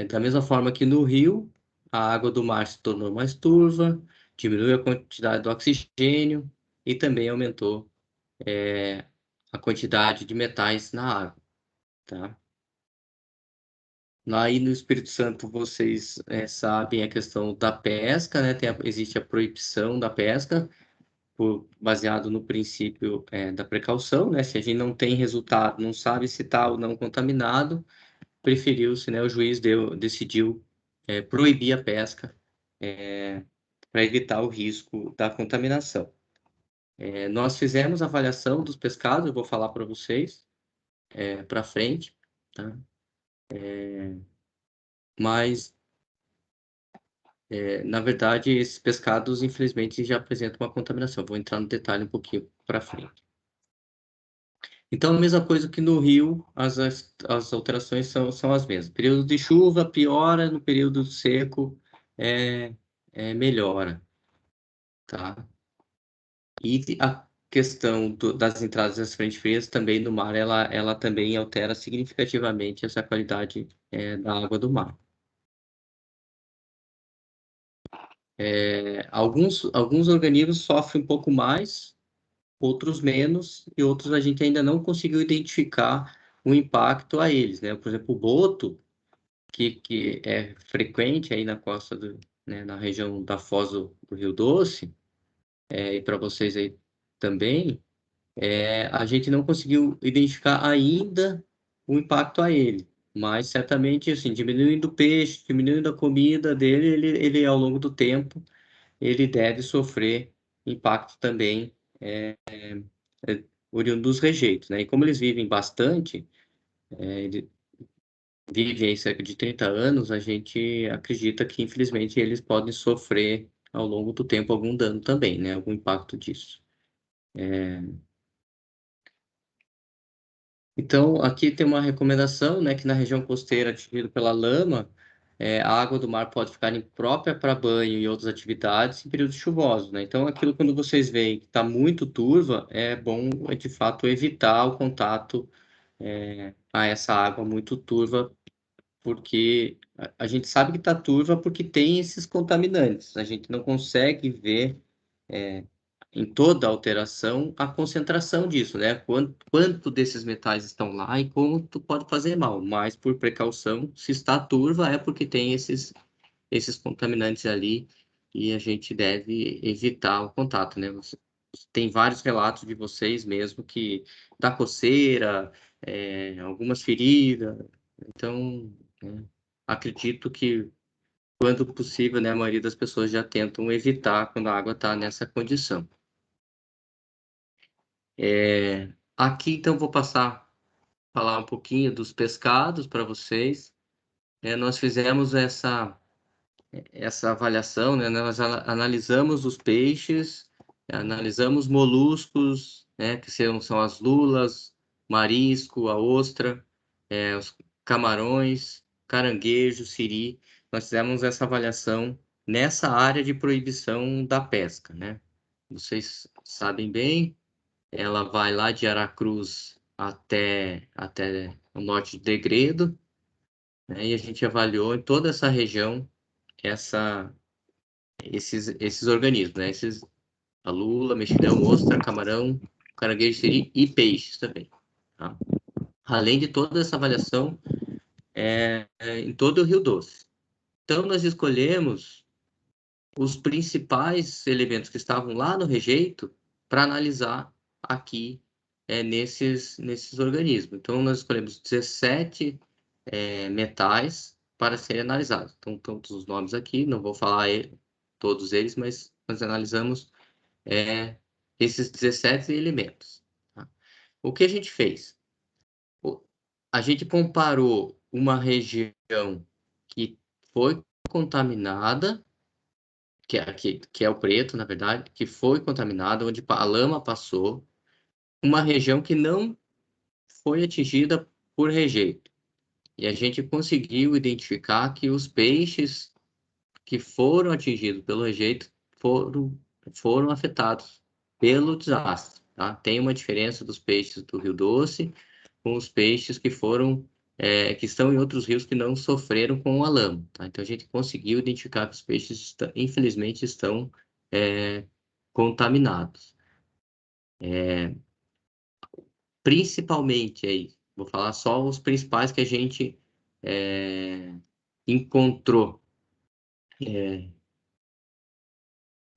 Da mesma forma que no rio, a água do mar se tornou mais turva, diminuiu a quantidade do oxigênio e também aumentou a quantidade de metais na água, tá? Aí no Espírito Santo vocês sabem a questão da pesca, né? Existe a proibição da pesca, baseado no princípio da precaução, né? Se a gente não tem resultado, não sabe se está ou não contaminado, preferiu-se, né? O juiz decidiu proibir a pesca para evitar o risco da contaminação. Nós fizemos a avaliação dos pescados, eu vou falar para vocês para frente, tá? Mas na verdade, esses pescados, infelizmente, já apresentam uma contaminação. Vou entrar no detalhe um pouquinho para frente. Então, a mesma coisa que no rio, as alterações são as mesmas. Período de chuva piora, no período seco melhora, tá? E a questão das entradas das frentes frias também no mar, ela também altera significativamente essa qualidade da água do mar. Alguns organismos sofrem um pouco mais, outros menos, e outros a gente ainda não conseguiu identificar o impacto a eles, né? Por exemplo, o boto, que é frequente aí na costa, né, na região da Foz do Rio Doce, e para vocês aí também, a gente não conseguiu identificar ainda o impacto a ele. Mas certamente, assim, diminuindo o peixe, diminuindo a comida dele, ele ao longo do tempo, ele deve sofrer impacto também oriundo dos rejeitos, né? E como eles vivem bastante, eles vivem aí cerca de 30 anos, a gente acredita que, infelizmente, eles podem sofrer ao longo do tempo algum dano também, né? Algum impacto disso. Então, aqui tem uma recomendação, né? Que na região costeira atingida pela lama, a água do mar pode ficar imprópria para banho e outras atividades em períodos chuvosos, né? Então, aquilo quando vocês veem que está muito turva, é bom, de fato, evitar o contato a essa água muito turva, porque a gente sabe que está turva porque tem esses contaminantes. A gente não consegue ver em toda alteração a concentração disso, né? Quanto desses metais estão lá e quanto pode fazer mal. Mas por precaução, se está turva é porque tem esses contaminantes ali e a gente deve evitar o contato, né? Tem vários relatos de vocês mesmo que dá coceira, algumas feridas, Então, né, acredito que, quando possível, né, a maioria das pessoas já tentam evitar quando a água está nessa condição. Aqui, então, vou falar um pouquinho dos pescados para vocês. Nós fizemos essa avaliação, né? Nós analisamos os peixes, analisamos moluscos, né? Que são as lulas, marisco, a ostra, os camarões, caranguejo, siri. Nós fizemos essa avaliação nessa área de proibição da pesca, né? Vocês sabem bem, ela vai lá de Aracruz até o norte de Degredo, né? E a gente avaliou em toda essa região esses organismos, né? A lula, mexilhão, ostra, camarão, caranguejo, siri e peixes também, tá? Além de toda essa avaliação em todo o Rio Doce. Então, nós escolhemos os principais elementos que estavam lá no rejeito para analisar aqui nesses organismos. Então, nós escolhemos 17 metais para serem analisados. Então, todos os nomes aqui, não vou falar todos eles, mas nós analisamos esses 17 elementos. Tá? O que a gente fez? A gente comparou uma região que foi contaminada, que é o preto, na verdade, que foi contaminada, onde a lama passou, uma região que não foi atingida por rejeito. E a gente conseguiu identificar que os peixes que foram atingidos pelo rejeito foram afetados pelo desastre. Tá? Tem uma diferença dos peixes do Rio Doce com os peixes que estão em outros rios que não sofreram com a lama. Tá? Então, a gente conseguiu identificar que os peixes, infelizmente, estão contaminados. Principalmente, aí, vou falar só os principais que a gente encontrou.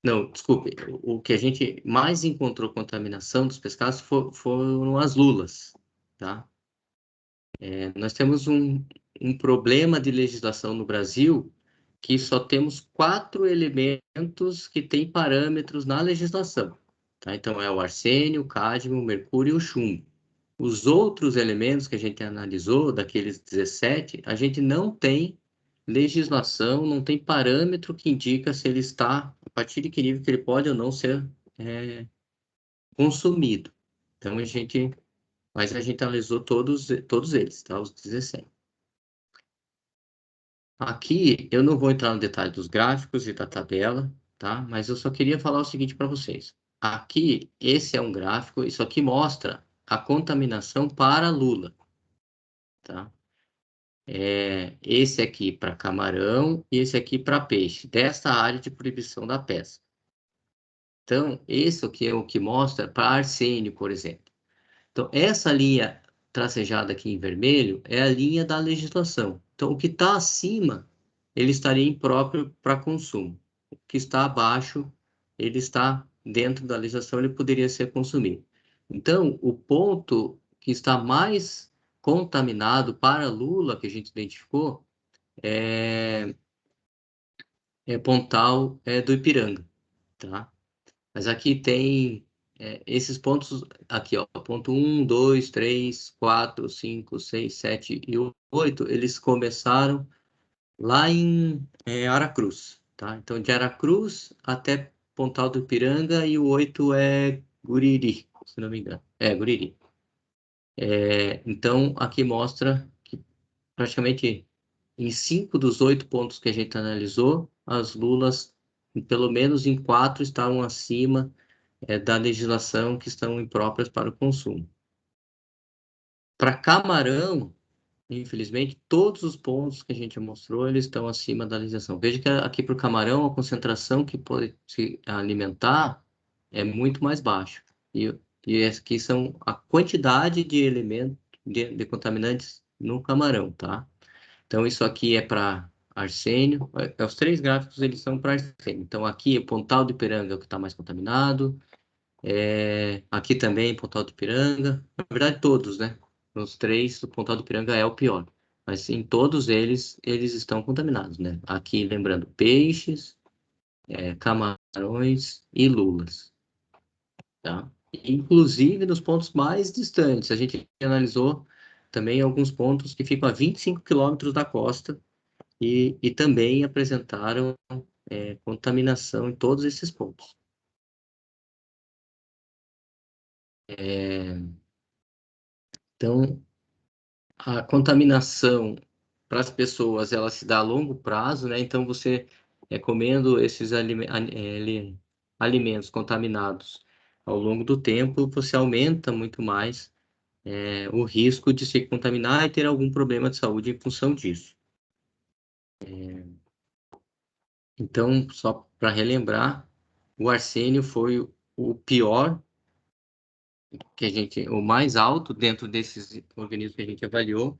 Não, desculpe, o que a gente mais encontrou contaminação dos pescados foram as lulas, tá? Nós temos um problema de legislação no Brasil que só temos 4 elementos que têm parâmetros na legislação, tá? Então, é o arsênio, o cádmio, o mercúrio e o chumbo. Os outros elementos que a gente analisou, daqueles 17, a gente não tem legislação, não tem parâmetro que indica se ele está, a partir de que nível que ele pode ou não ser consumido. Então, mas a gente analisou todos eles, tá? Os 17. Aqui, eu não vou entrar no detalhe dos gráficos e da tabela, tá? Mas eu só queria falar o seguinte para vocês. Aqui, esse é um gráfico, isso aqui mostra a contaminação para lula, tá? Esse aqui para camarão e esse aqui para peixe, dessa área de proibição da pesca. Então, esse aqui é o que mostra para arsênio, por exemplo. Então, essa linha tracejada aqui em vermelho é a linha da legislação. Então, o que está acima, ele estaria impróprio para consumo. O que está abaixo, ele está dentro da legislação, ele poderia ser consumido. Então, o ponto que está mais contaminado para a lula, que a gente identificou, é Pontal do Ipiranga, tá? Mas aqui tem esses pontos aqui, ó, ponto 1, 2, 3, 4, 5, 6, 7 e 8, eles começaram lá em Aracruz, tá? Então, de Aracruz até Pontal do Ipiranga e o 8 é Guriri, se não me engano. Guriri. Então, aqui mostra que praticamente em 5 dos 8 pontos que a gente analisou, as lulas, pelo menos em 4, estavam acima da legislação que estão impróprias para o consumo. Para camarão, infelizmente, todos os pontos que a gente mostrou, eles estão acima da legislação. Veja que aqui para o camarão, a concentração que pode se alimentar é muito mais baixa. E aqui são a quantidade de elementos, de contaminantes no camarão, tá? Então, isso aqui é para arsênio. Os 3 gráficos, eles são para arsênio. Então, aqui, o Pontal do Ipiranga é o que está mais contaminado. Aqui também, Pontal do Ipiranga. Na verdade, todos, né? Os 3, o Pontal do Ipiranga é o pior. mas sim, todos eles estão contaminados, né? Aqui, lembrando, peixes, camarões e lulas, tá? Inclusive nos pontos mais distantes, a gente analisou também alguns pontos que ficam a 25 quilômetros da costa e também apresentaram contaminação em todos esses pontos. Então, a contaminação para as pessoas, ela se dá a longo prazo, né? Então, você comendo esses alimentos contaminados ao longo do tempo, você aumenta muito mais o risco de se contaminar e ter algum problema de saúde em função disso. Então, só para relembrar, o arsênio foi o pior o mais alto dentro desses organismos que a gente avaliou,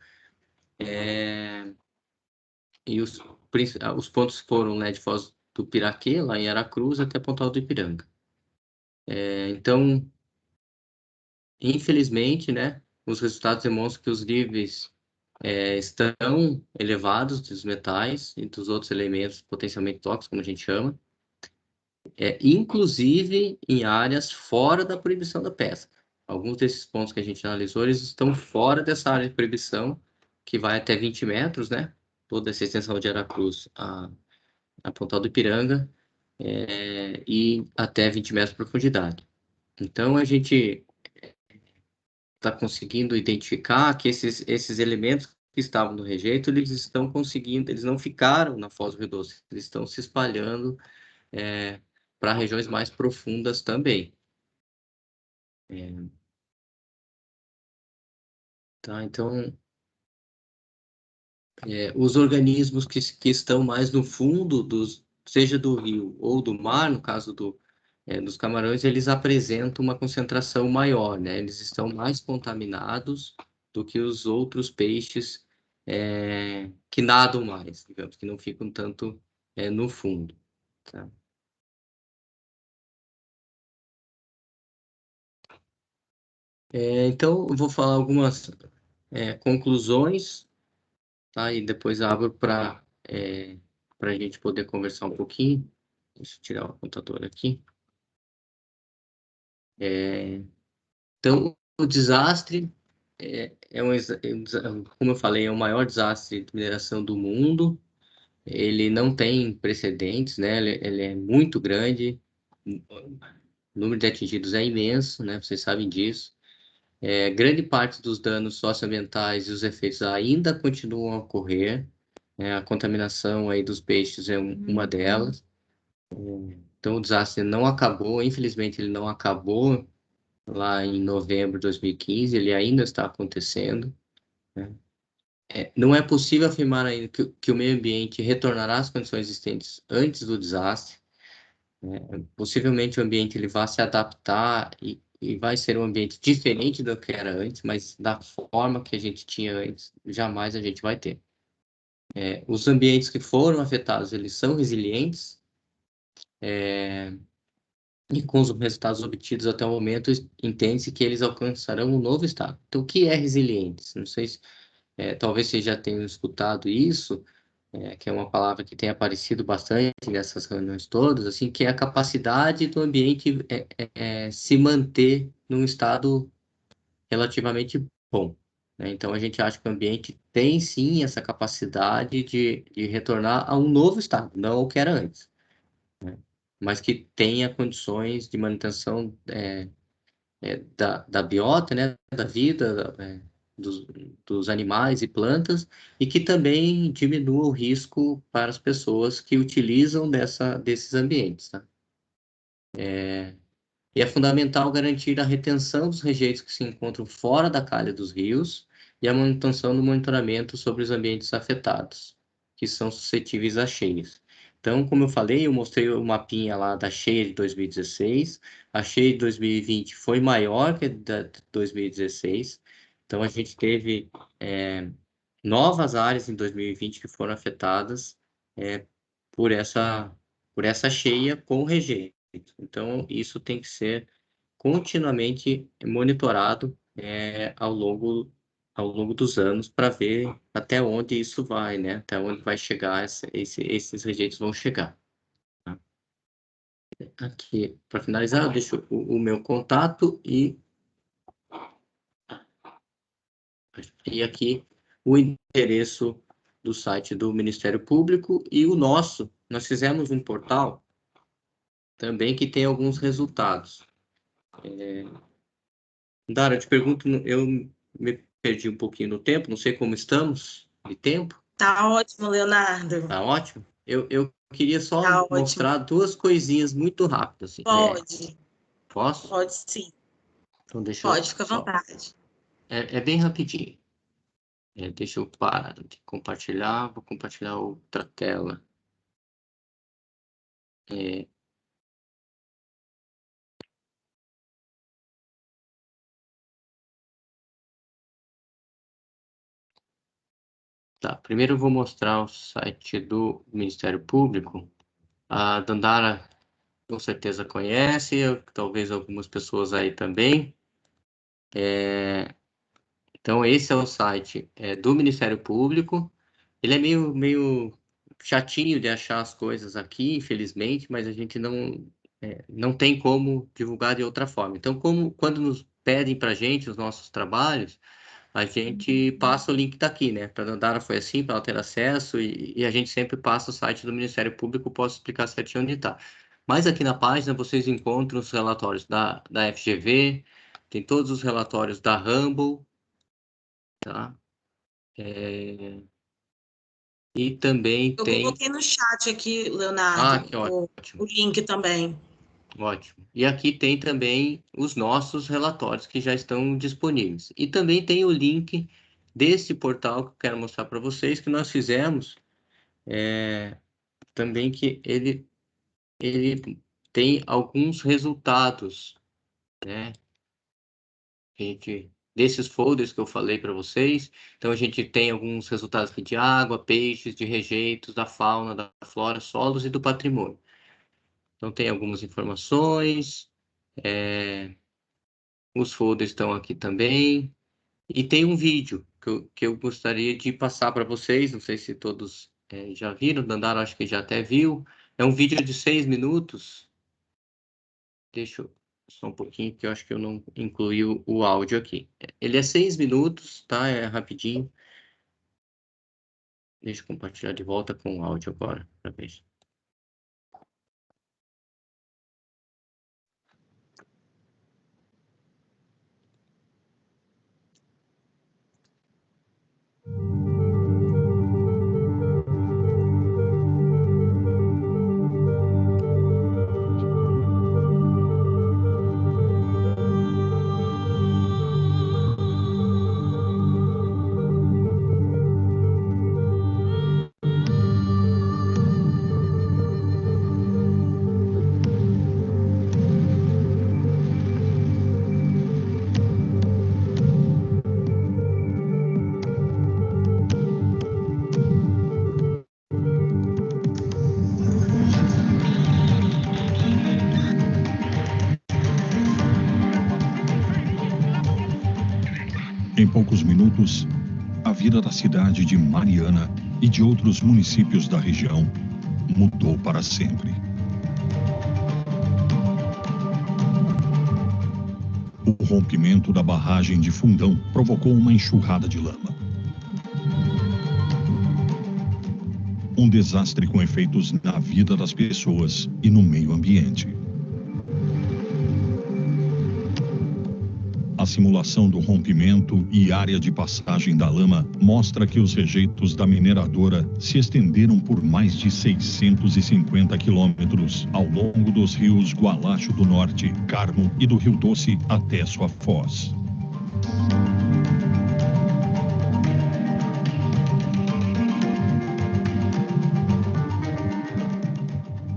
e os pontos foram, né, de Foz do Piraquê, lá em Aracruz, até Pontal do Ipiranga. Então, infelizmente, né, os resultados demonstram que os níveis estão elevados dos metais e dos outros elementos potencialmente tóxicos, como a gente chama, inclusive em áreas fora da proibição da pesca. Alguns desses pontos que a gente analisou, eles estão fora dessa área de proibição, que vai até 20 metros, né? Toda essa extensão de Aracruz a Pontal do Ipiranga, e até 20 metros de profundidade. Então, a gente está conseguindo identificar que esses elementos que estavam no rejeito, eles estão conseguindo, eles não ficaram na Foz do Rio Doce, eles estão se espalhando para regiões mais profundas também. Tá? Então, os organismos que estão mais no fundo, seja do rio ou do mar, no caso dos camarões, eles apresentam uma concentração maior, né? Eles estão mais contaminados do que os outros peixes que nadam mais, digamos, que não ficam tanto no fundo. Tá? Então, eu vou falar algumas conclusões, tá? E depois abro para a gente poder conversar um pouquinho. Deixa eu tirar o computador aqui. Então, o desastre como eu falei, é o maior desastre de mineração do mundo. Ele não tem precedentes, né? Ele é muito grande. O número de atingidos é imenso, né? Vocês sabem disso. Grande parte dos danos socioambientais e os efeitos ainda continuam a ocorrer. A contaminação aí dos peixes é uma delas. Então, o desastre não acabou. Infelizmente, ele não acabou lá em novembro de 2015. Ele ainda está acontecendo, né? Não é possível afirmar ainda que o meio ambiente retornará às condições existentes antes do desastre. Possivelmente o ambiente ele vai se adaptar e vai ser um ambiente diferente do que era antes, mas da forma que a gente tinha antes, jamais a gente vai ter. Os ambientes que foram afetados, eles são resilientes, e com os resultados obtidos até o momento, entende-se que eles alcançarão um novo estado. Então, o que é resilientes? Não sei se talvez vocês já tenham escutado isso, que é uma palavra que tem aparecido bastante nessas reuniões todas, assim, que é a capacidade do ambiente se manter num estado relativamente bom, né? Então, a gente acha que o ambiente tem, sim, essa capacidade de retornar a um novo estado, não o que era antes, né? Mas que tenha condições de manutenção da biota, né, da vida, dos animais e plantas, e que também diminua o risco para as pessoas que utilizam desses ambientes, tá? E é fundamental garantir a retenção dos rejeitos que se encontram fora da calha dos rios e a manutenção do monitoramento sobre os ambientes afetados, que são suscetíveis a cheias. Então, como eu falei, eu mostrei o mapinha lá da cheia de 2016. A cheia de 2020 foi maior que a da 2016. Então, a gente teve novas áreas em 2020 que foram afetadas por essa cheia com rejeito. Então, isso tem que ser continuamente monitorado ao longo ao longo dos anos para ver até onde isso vai, né? Até onde vai chegar, esses rejeitos vão chegar. Tá? Aqui, para finalizar, eu deixo o meu contato e aqui o endereço do site do Ministério Público e o nosso. Nós fizemos um portal também que tem alguns resultados. Dara, eu te pergunto, eu me perdi um pouquinho no tempo, não sei como estamos de tempo. Tá ótimo, Leonardo. Tá ótimo. Eu queria só Tá mostrar duas coisinhas muito rápidas. Assim. Pode. Posso? Pode sim. Então deixa Pode, eu fica à só... vontade. É bem rapidinho. Deixa eu parar de compartilhar. Vou compartilhar outra tela. Tá, primeiro eu vou mostrar o site do Ministério Público. A Dandara com certeza conhece, talvez algumas pessoas aí também. Então, esse é o site do Ministério Público. Ele é meio chatinho de achar as coisas aqui, infelizmente, mas a gente não tem como divulgar de outra forma. Então, quando nos pedem para a gente os nossos trabalhos, a gente passa o link daqui, né? Para a Dandara foi assim, para ela ter acesso, e a gente sempre passa o site do Ministério Público, posso explicar certinho onde está. Mas aqui na página vocês encontram os relatórios da FGV, tem todos os relatórios da Rumble, tá? E também Eu tem... coloquei no chat aqui, Leonardo, que ótimo. o link também. Ótimo. E aqui tem também os nossos relatórios que já estão disponíveis. E também tem o link desse portal que eu quero mostrar para vocês, que nós fizemos, também que ele tem alguns resultados, né? Desses folders que eu falei para vocês. Então, a gente tem alguns resultados aqui de água, peixes, de rejeitos, da fauna, da flora, solos e do patrimônio. Então, tem algumas informações, os folders estão aqui também, e tem um vídeo que eu gostaria de passar para vocês, não sei se todos já viram, Dandara acho que já até viu, é um vídeo de 6 minutos, deixa eu só um pouquinho, que eu acho que eu não incluí o áudio aqui. Ele é 6 minutos, tá? É rapidinho. Deixa eu compartilhar de volta com o áudio agora, para ver. Em poucos minutos, a vida da cidade de Mariana e de outros municípios da região mudou para sempre. O rompimento da barragem de Fundão provocou uma enxurrada de lama. Um desastre com efeitos na vida das pessoas e no meio ambiente. A simulação do rompimento e área de passagem da lama mostra que os rejeitos da mineradora se estenderam por mais de 650 quilômetros ao longo dos rios Gualacho do Norte, Carmo e do Rio Doce até sua foz.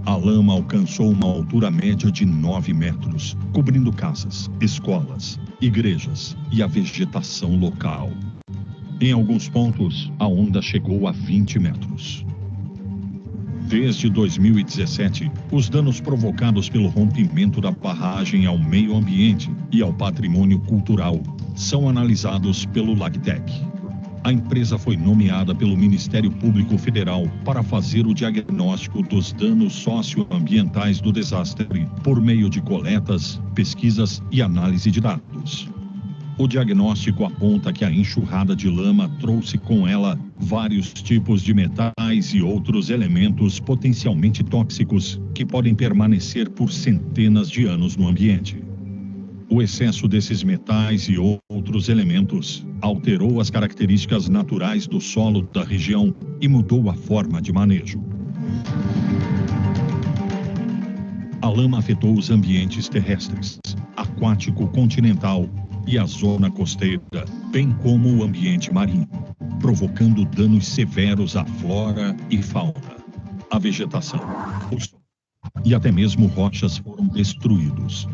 A lama alcançou uma altura média de 9 metros, cobrindo casas, escolas, igrejas e a vegetação local. Em alguns pontos, a onda chegou a 20 metros. Desde 2017, os danos provocados pelo rompimento da barragem ao meio ambiente e ao patrimônio cultural são analisados pelo LAGTEC. A empresa foi nomeada pelo Ministério Público Federal para fazer o diagnóstico dos danos socioambientais do desastre por meio de coletas, pesquisas e análise de dados. O diagnóstico aponta que a enxurrada de lama trouxe com ela vários tipos de metais e outros elementos potencialmente tóxicos que podem permanecer por centenas de anos no ambiente. O excesso desses metais e outros elementos alterou as características naturais do solo da região e mudou a forma de manejo. A lama afetou os ambientes terrestres, aquático continental e a zona costeira, bem como o ambiente marinho, provocando danos severos à flora e fauna. A vegetação, e até mesmo rochas foram destruídos.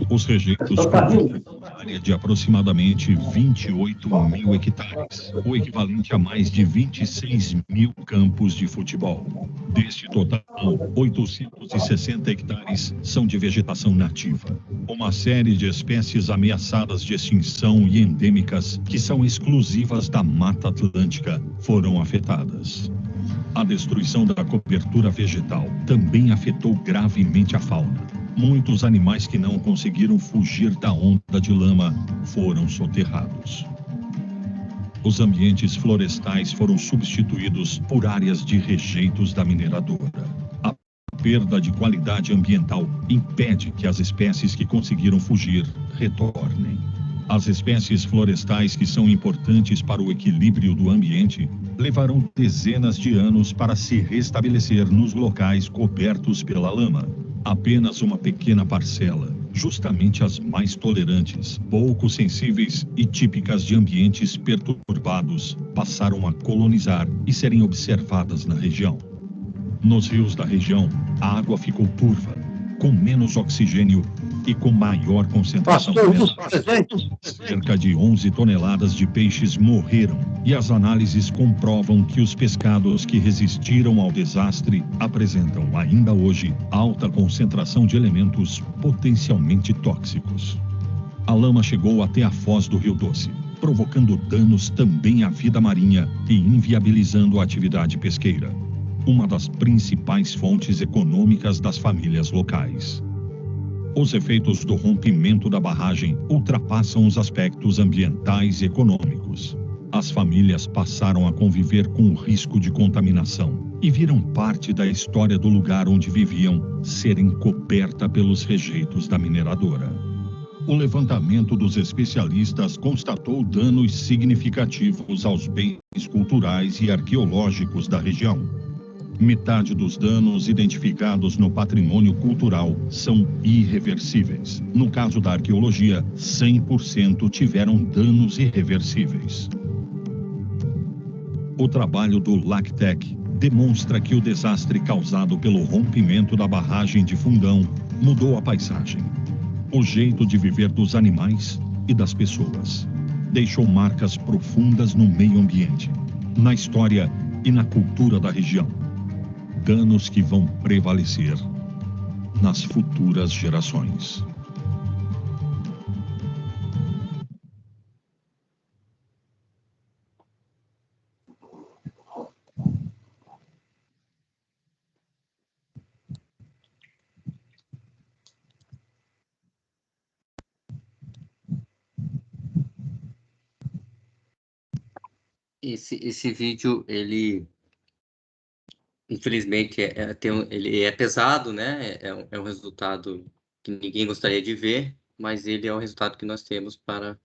Os rejeitos cobrem uma área de aproximadamente 28 mil hectares, o equivalente a mais de 26 mil campos de futebol. Deste total, 860 hectares são de vegetação nativa. Uma série de espécies ameaçadas de extinção e endêmicas, que são exclusivas da Mata Atlântica, foram afetadas. A destruição da cobertura vegetal também afetou gravemente a fauna. Muitos animais que não conseguiram fugir da onda de lama foram soterrados. Os ambientes florestais foram substituídos por áreas de rejeitos da mineradora. A perda de qualidade ambiental impede que as espécies que conseguiram fugir retornem. As espécies florestais que são importantes para o equilíbrio do ambiente levarão dezenas de anos para se restabelecer nos locais cobertos pela lama. Apenas uma pequena parcela, justamente as mais tolerantes, pouco sensíveis e típicas de ambientes perturbados, passaram a colonizar e serem observadas na região. Nos rios da região, a água ficou turva, com menos oxigênio e com maior concentração de metais. Cerca de 11 toneladas de peixes morreram e as análises comprovam que os pescados que resistiram ao desastre apresentam ainda hoje alta concentração de elementos potencialmente tóxicos. A lama chegou até a foz do Rio Doce, provocando danos também à vida marinha e inviabilizando a atividade pesqueira, uma das principais fontes econômicas das famílias locais. Os efeitos do rompimento da barragem ultrapassam os aspectos ambientais e econômicos. As famílias passaram a conviver com o risco de contaminação e viram parte da história do lugar onde viviam ser encoberta pelos rejeitos da mineradora. O levantamento dos especialistas constatou danos significativos aos bens culturais e arqueológicos da região. Metade dos danos identificados no patrimônio cultural são irreversíveis. No caso da arqueologia, 100% tiveram danos irreversíveis. O trabalho do LAGTEC demonstra que o desastre causado pelo rompimento da barragem de Fundão mudou a paisagem, o jeito de viver dos animais e das pessoas. Deixou marcas profundas no meio ambiente, na história e na cultura da região. Danos que vão prevalecer nas futuras gerações. Esse vídeo, ele... Infelizmente, ele é pesado, né? É um resultado que ninguém gostaria de ver, mas ele é o resultado que nós temos para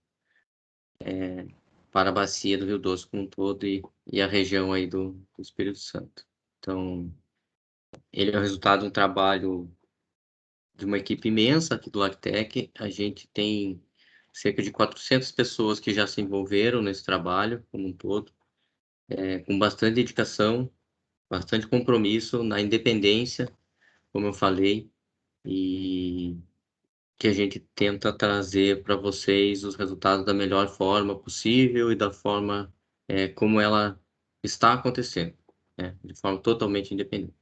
a bacia do Rio Doce como um todo e a região aí do Espírito Santo. Então, ele é o resultado de um trabalho de uma equipe imensa aqui do LAGTEC. A gente tem cerca de 400 pessoas que já se envolveram nesse trabalho como um todo, com bastante dedicação, bastante compromisso na independência, como eu falei, e que a gente tenta trazer para vocês os resultados da melhor forma possível e da forma como ela está acontecendo, né? De forma totalmente independente.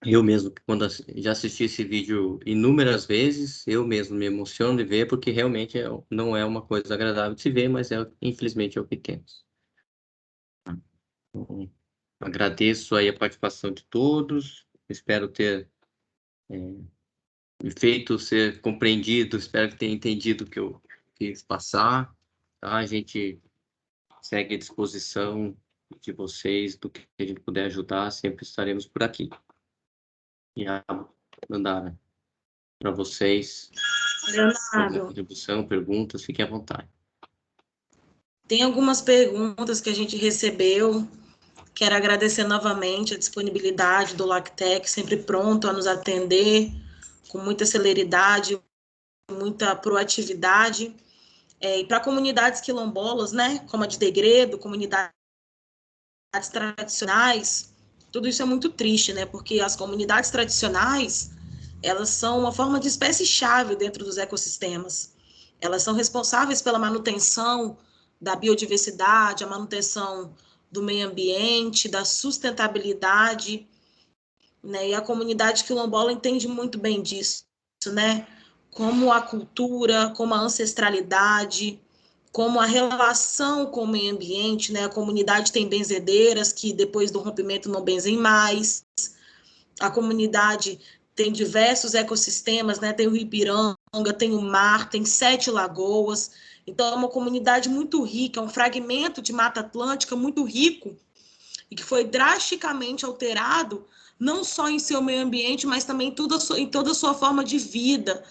Eu mesmo, quando já assisti esse vídeo inúmeras vezes, eu mesmo me emociono de ver, porque realmente não é uma coisa agradável de se ver, mas infelizmente é o que temos. Então, agradeço aí a participação de todos, espero ter feito ser compreendido, espero que tenha entendido o que eu quis passar, tá? A gente segue à disposição de vocês, do que a gente puder ajudar, sempre estaremos por aqui. E a Dandara, para vocês, alguma Leonardo, contribuição, perguntas, fiquem à vontade. tem algumas perguntas que a gente recebeu. Quero agradecer novamente a disponibilidade do Lactec, sempre pronto a nos atender, com muita celeridade, muita proatividade. E para comunidades quilombolas, né, como a de Degredo, comunidades tradicionais, tudo isso é muito triste, né, porque as comunidades tradicionais, elas são uma forma de espécie-chave dentro dos ecossistemas. Elas são responsáveis pela manutenção da biodiversidade, a manutenção do meio ambiente, da sustentabilidade, né? E a comunidade quilombola entende muito bem disso, né? Como a cultura, como a ancestralidade, como a relação com o meio ambiente, né? A comunidade tem benzedeiras que depois do rompimento não benzem mais. A comunidade tem diversos ecossistemas, né? Tem o Ipiranga, tem o mar, tem 7 lagoas. Então, é uma comunidade muito rica, é um fragmento de Mata Atlântica muito rico e que foi drasticamente alterado, não só em seu meio ambiente, mas também em toda a sua forma de vida,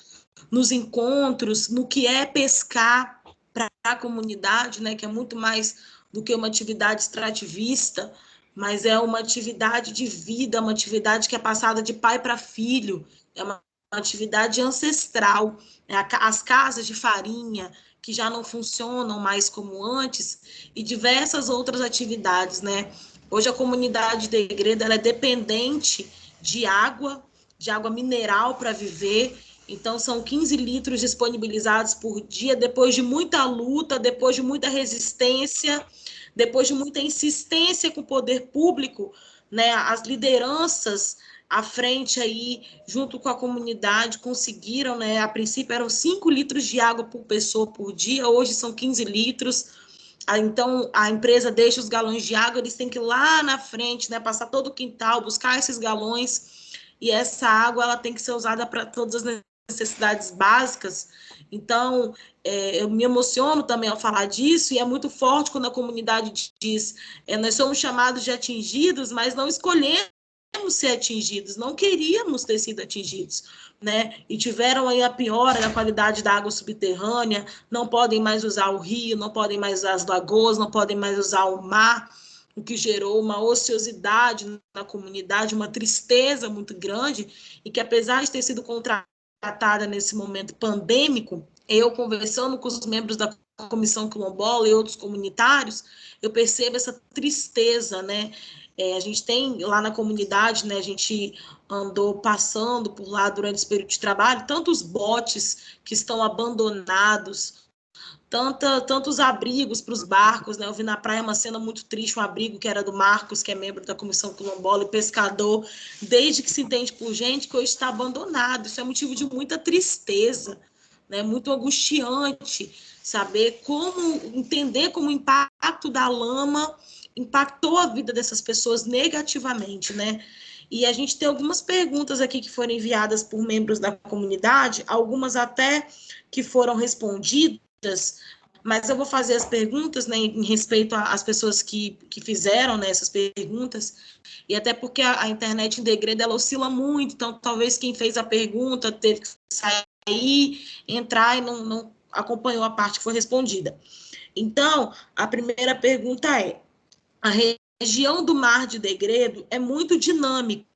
nos encontros, no que é pescar para a comunidade, né? Que é muito mais do que uma atividade extrativista, mas é uma atividade de vida, uma atividade que é passada de pai para filho, é uma atividade ancestral. As casas de farinha, que já não funcionam mais como antes, e diversas outras atividades, né? Hoje a comunidade de Degredo ela é dependente de água mineral para viver, então são 15 litros disponibilizados por dia, depois de muita luta, depois de muita resistência, depois de muita insistência com o poder público, né, as lideranças à frente aí, junto com a comunidade, conseguiram, né, a princípio eram 5 litros de água por pessoa por dia, hoje são 15 litros, então a empresa deixa os galões de água, eles têm que ir lá na frente, né, passar todo o quintal, buscar esses galões, e essa água ela tem que ser usada para todas as necessidades básicas. Então, eu me emociono também ao falar disso, e é muito forte quando a comunidade diz, nós somos chamados de atingidos, mas não escolhemos ser atingidos, não queríamos ter sido atingidos, né? E tiveram aí a piora da qualidade da água subterrânea, não podem mais usar o rio, não podem mais usar as lagoas, não podem mais usar o mar, o que gerou uma ociosidade na comunidade, uma tristeza muito grande, e que apesar de ter sido contratada nesse momento pandêmico, eu conversando com os membros da Comissão Quilombola e outros comunitários, eu percebo essa tristeza, né? A gente tem lá na comunidade, né? A gente andou passando por lá durante esse período de trabalho, tantos botes que estão abandonados, tantos abrigos para os barcos, né? Eu vi na praia uma cena muito triste, um abrigo que era do Marcos, que é membro da Comissão Quilombola e pescador, desde que se entende por gente, que hoje está abandonado. Isso é motivo de muita tristeza, né? Muito angustiante saber entender como o impacto da lama impactou a vida dessas pessoas negativamente, né? E a gente tem algumas perguntas aqui que foram enviadas por membros da comunidade, algumas até que foram respondidas, mas eu vou fazer as perguntas, né, em respeito às pessoas que fizeram, né, essas perguntas, e até porque a internet em Degredo, ela oscila muito, então talvez quem fez a pergunta teve que sair, entrar e não acompanhou a parte que foi respondida. Então, a primeira pergunta é, a região do Mar de Degredo é muito dinâmica,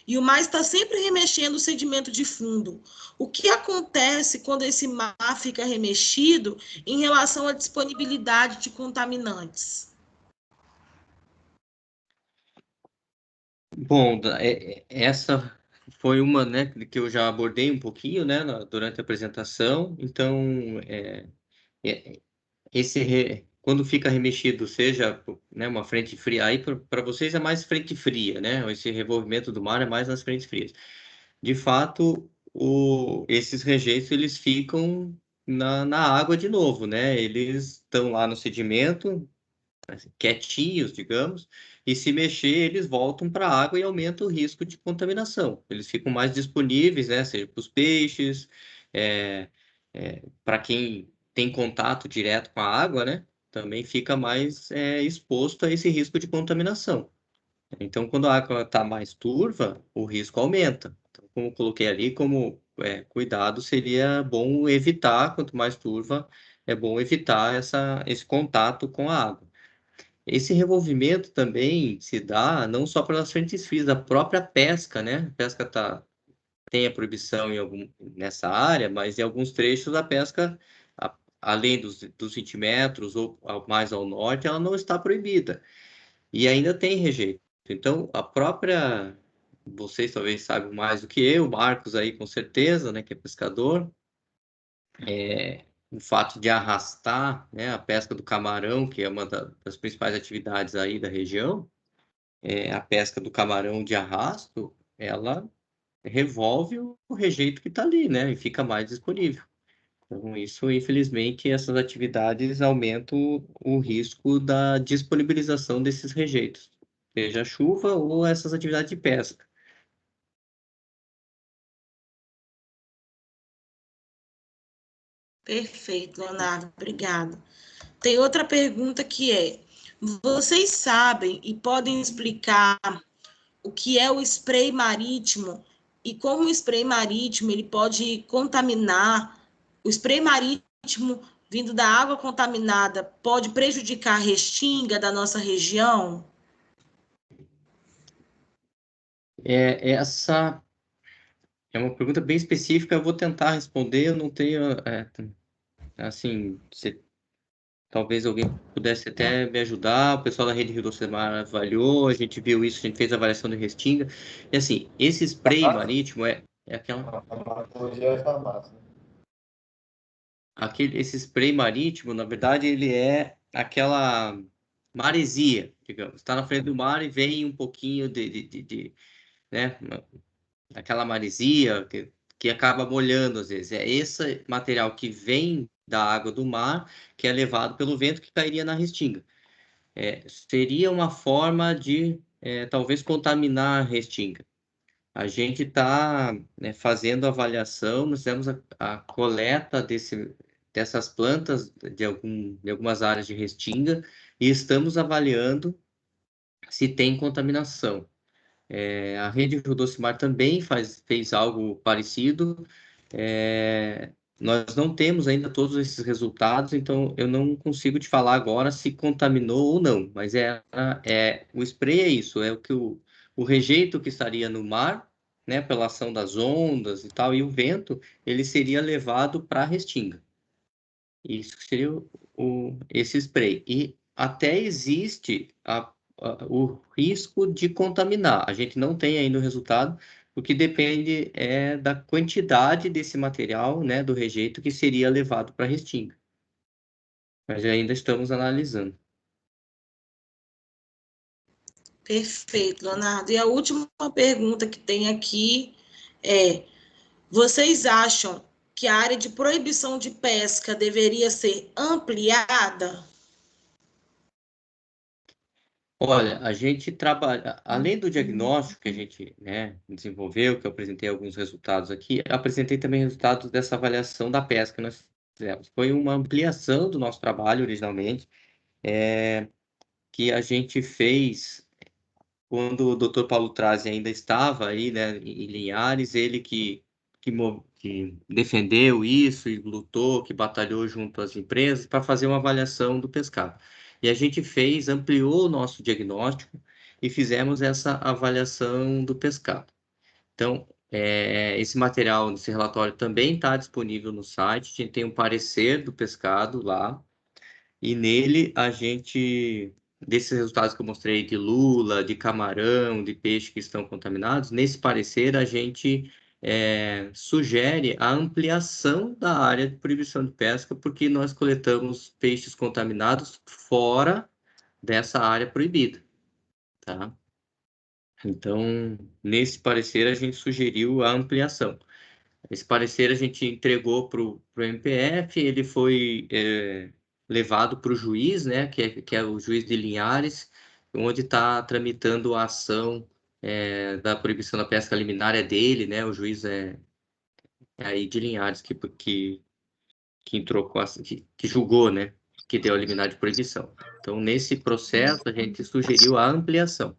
e o mar está sempre remexendo o sedimento de fundo. O que acontece quando esse mar fica remexido em relação à disponibilidade de contaminantes? Bom, essa foi uma, né, que eu já abordei um pouquinho, né, durante a apresentação. Então, esse quando fica remexido, seja, né, uma frente fria, aí para vocês é mais frente fria, né? Esse revolvimento do mar é mais nas frentes frias. De fato, esses rejeitos eles ficam na água de novo, né? Eles estão lá no sedimento, assim, quietinhos, digamos, e se mexer, eles voltam para a água e aumenta o risco de contaminação. Eles ficam mais disponíveis, né? Seja para os peixes, para quem tem contato direto com a água, né? Também fica mais exposto a esse risco de contaminação. Então, quando a água está mais turva, o risco aumenta. Então, como eu coloquei ali, como cuidado, seria bom evitar, quanto mais turva, é bom evitar esse contato com a água. Esse revolvimento também se dá não só pelas frentes frias, da própria pesca, né? A pesca tem a proibição nessa área, mas em alguns trechos a pesca, além dos 20 metros ou mais ao norte, ela não está proibida. E ainda tem rejeito. Então, vocês talvez saibam mais do que eu, Marcos aí com certeza, né, que é pescador, o fato de arrastar, né, a pesca do camarão, que é uma das principais atividades aí da região, a pesca do camarão de arrasto, ela revolve o rejeito que está ali, né, e fica mais disponível. Então, isso, infelizmente, essas atividades aumentam o risco da disponibilização desses rejeitos, seja chuva ou essas atividades de pesca. Perfeito, Leonardo, obrigado. Tem outra pergunta que é: vocês sabem e podem explicar o que é o spray marítimo e como o spray marítimo ele pode contaminar? O spray marítimo vindo da água contaminada pode prejudicar a restinga da nossa região? Essa é uma pergunta bem específica, eu vou tentar responder, eu não tenho, assim, talvez alguém pudesse até me ajudar, o pessoal da Rede Rio Docemar avaliou, a gente viu isso, a gente fez a avaliação de restinga, e assim, esse spray marítimo é aquela... Esse spray marítimo, na verdade, ele é aquela maresia, digamos, está na frente do mar e vem um pouquinho né, aquela maresia que acaba molhando às vezes. É esse material que vem da água do mar que é levado pelo vento que cairia na restinga. Seria uma forma de talvez contaminar a restinga. A gente está, né, fazendo avaliação, nós fizemos a coleta dessas plantas de algumas áreas de restinga e estamos avaliando se tem contaminação. A Rede Judocimar também fez algo parecido. Nós não temos ainda todos esses resultados, então eu não consigo te falar agora se contaminou ou não, mas o spray é isso, é o rejeito que estaria no mar, né, pela ação das ondas e tal, e o vento, ele seria levado para a restinga. Isso seria esse spray. E até existe o risco de contaminar. A gente não tem ainda o resultado, o que depende da quantidade desse material, né, do rejeito que seria levado para a restinga. Mas ainda estamos analisando. Perfeito, Leonardo. E a última pergunta que tem aqui é: vocês acham que a área de proibição de pesca deveria ser ampliada? Olha, a gente trabalha, além do diagnóstico que a gente, né, desenvolveu, que eu apresentei alguns resultados aqui, eu apresentei também resultados dessa avaliação da pesca que nós fizemos. Foi uma ampliação do nosso trabalho originalmente, que a gente fez quando o Dr. Paulo Trazzi ainda estava aí, né, em Linhares, ele que defendeu isso e lutou, que batalhou junto às empresas para fazer uma avaliação do pescado. E a gente ampliou o nosso diagnóstico e fizemos essa avaliação do pescado. Então, esse material, esse relatório também está disponível no site, a gente tem um parecer do pescado lá, e nele desses resultados que eu mostrei de lula, de camarão, de peixe que estão contaminados, nesse parecer a gente sugere a ampliação da área de proibição de pesca, porque nós coletamos peixes contaminados fora dessa área proibida, tá? Então, nesse parecer, a gente sugeriu a ampliação. Esse parecer a gente entregou para o MPF, ele foi levado para o juiz, né, que é o juiz de Linhares, onde está tramitando a ação da proibição da pesca liminar dele, né, o juiz é aí de Linhares que entrou com que julgou, né, que deu a liminar de proibição. Então, nesse processo, a gente sugeriu a ampliação,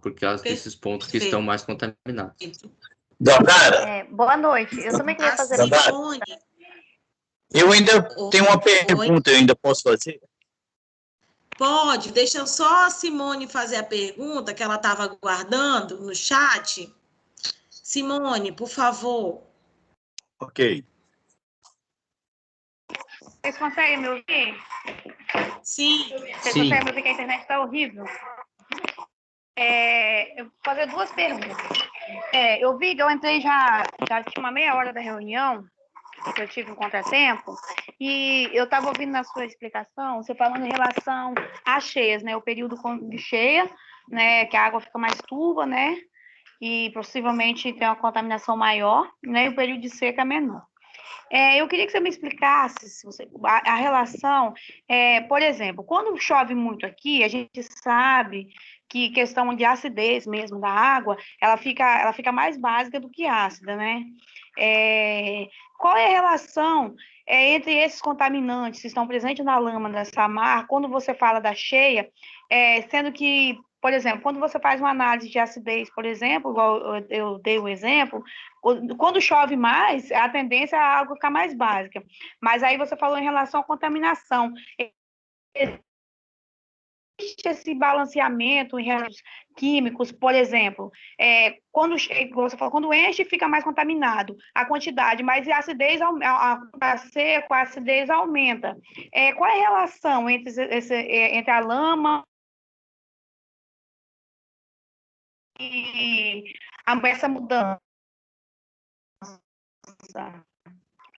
por causa desses pontos que estão mais contaminados. Dandara, Boa noite. Eu também queria fazer... Simone. Eu ainda tenho uma pergunta, eu ainda posso fazer? Pode, deixa só a Simone fazer a pergunta que ela estava guardando no chat. Simone, por favor. Ok. Vocês conseguem me ouvir? Sim. Vocês conseguem me ouvir que a internet está horrível? Eu vou fazer duas perguntas. Eu vi que eu entrei já tinha uma meia hora da reunião, que eu tive um contratempo, e eu estava ouvindo na sua explicação, você falando em relação às cheias, né? O período de cheia, né? Que a água fica mais turva, né? E possivelmente tem uma contaminação maior, né? E o período de seca é menor. Eu queria que você me explicasse a relação, por exemplo, quando chove muito aqui, a gente sabe que questão de acidez mesmo da água, ela fica mais básica do que ácida, né? Qual é a relação entre esses contaminantes que estão presentes na lama da Samar, quando você fala da cheia, sendo que, por exemplo, quando você faz uma análise de acidez, por exemplo, igual eu dei o exemplo, quando chove mais, a tendência é a água ficar mais básica. Mas aí você falou em relação à contaminação. Existe esse balanceamento em reagentes químicos, por exemplo, quando você falou, quando enche, fica mais contaminado a quantidade, mas a acidez a seco, a acidez aumenta. Qual é a relação entre a lama e essa mudança?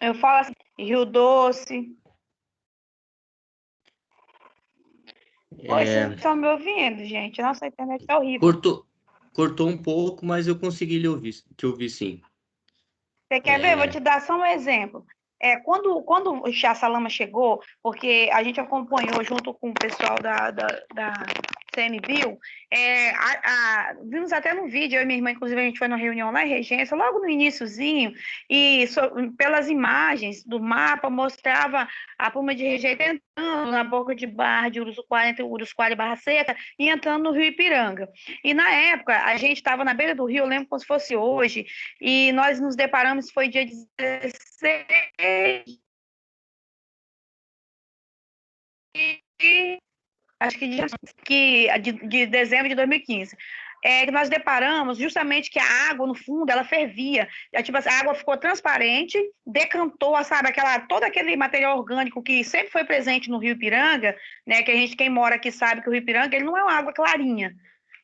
Eu falo assim, Rio Doce. Vocês estão me ouvindo, gente? Nossa, a internet tá horrível. Cortou um pouco, mas eu consegui te ouvir sim. Você quer ver? Vou te dar só um exemplo. Quando essa lama chegou, porque a gente acompanhou junto com o pessoal da CMBio, vimos até no vídeo, eu e minha irmã, inclusive, a gente foi numa reunião lá em Regência, logo no iniciozinho, e pelas imagens do mapa, mostrava a pluma de rejeito entrando na boca de barra de Uruçuquara, entre Uruçuquara e Barra Seca, e entrando no Rio Ipiranga. E na época, a gente estava na beira do rio, eu lembro como se fosse hoje, e nós nos deparamos, foi dia 16 acho que de dezembro de 2015, que nós deparamos justamente que a água, no fundo, ela fervia. Tipo, a água ficou transparente, decantou, sabe, todo aquele material orgânico que sempre foi presente no Rio Ipiranga, né, que quem mora aqui sabe que o Rio Ipiranga, ele não é uma água clarinha,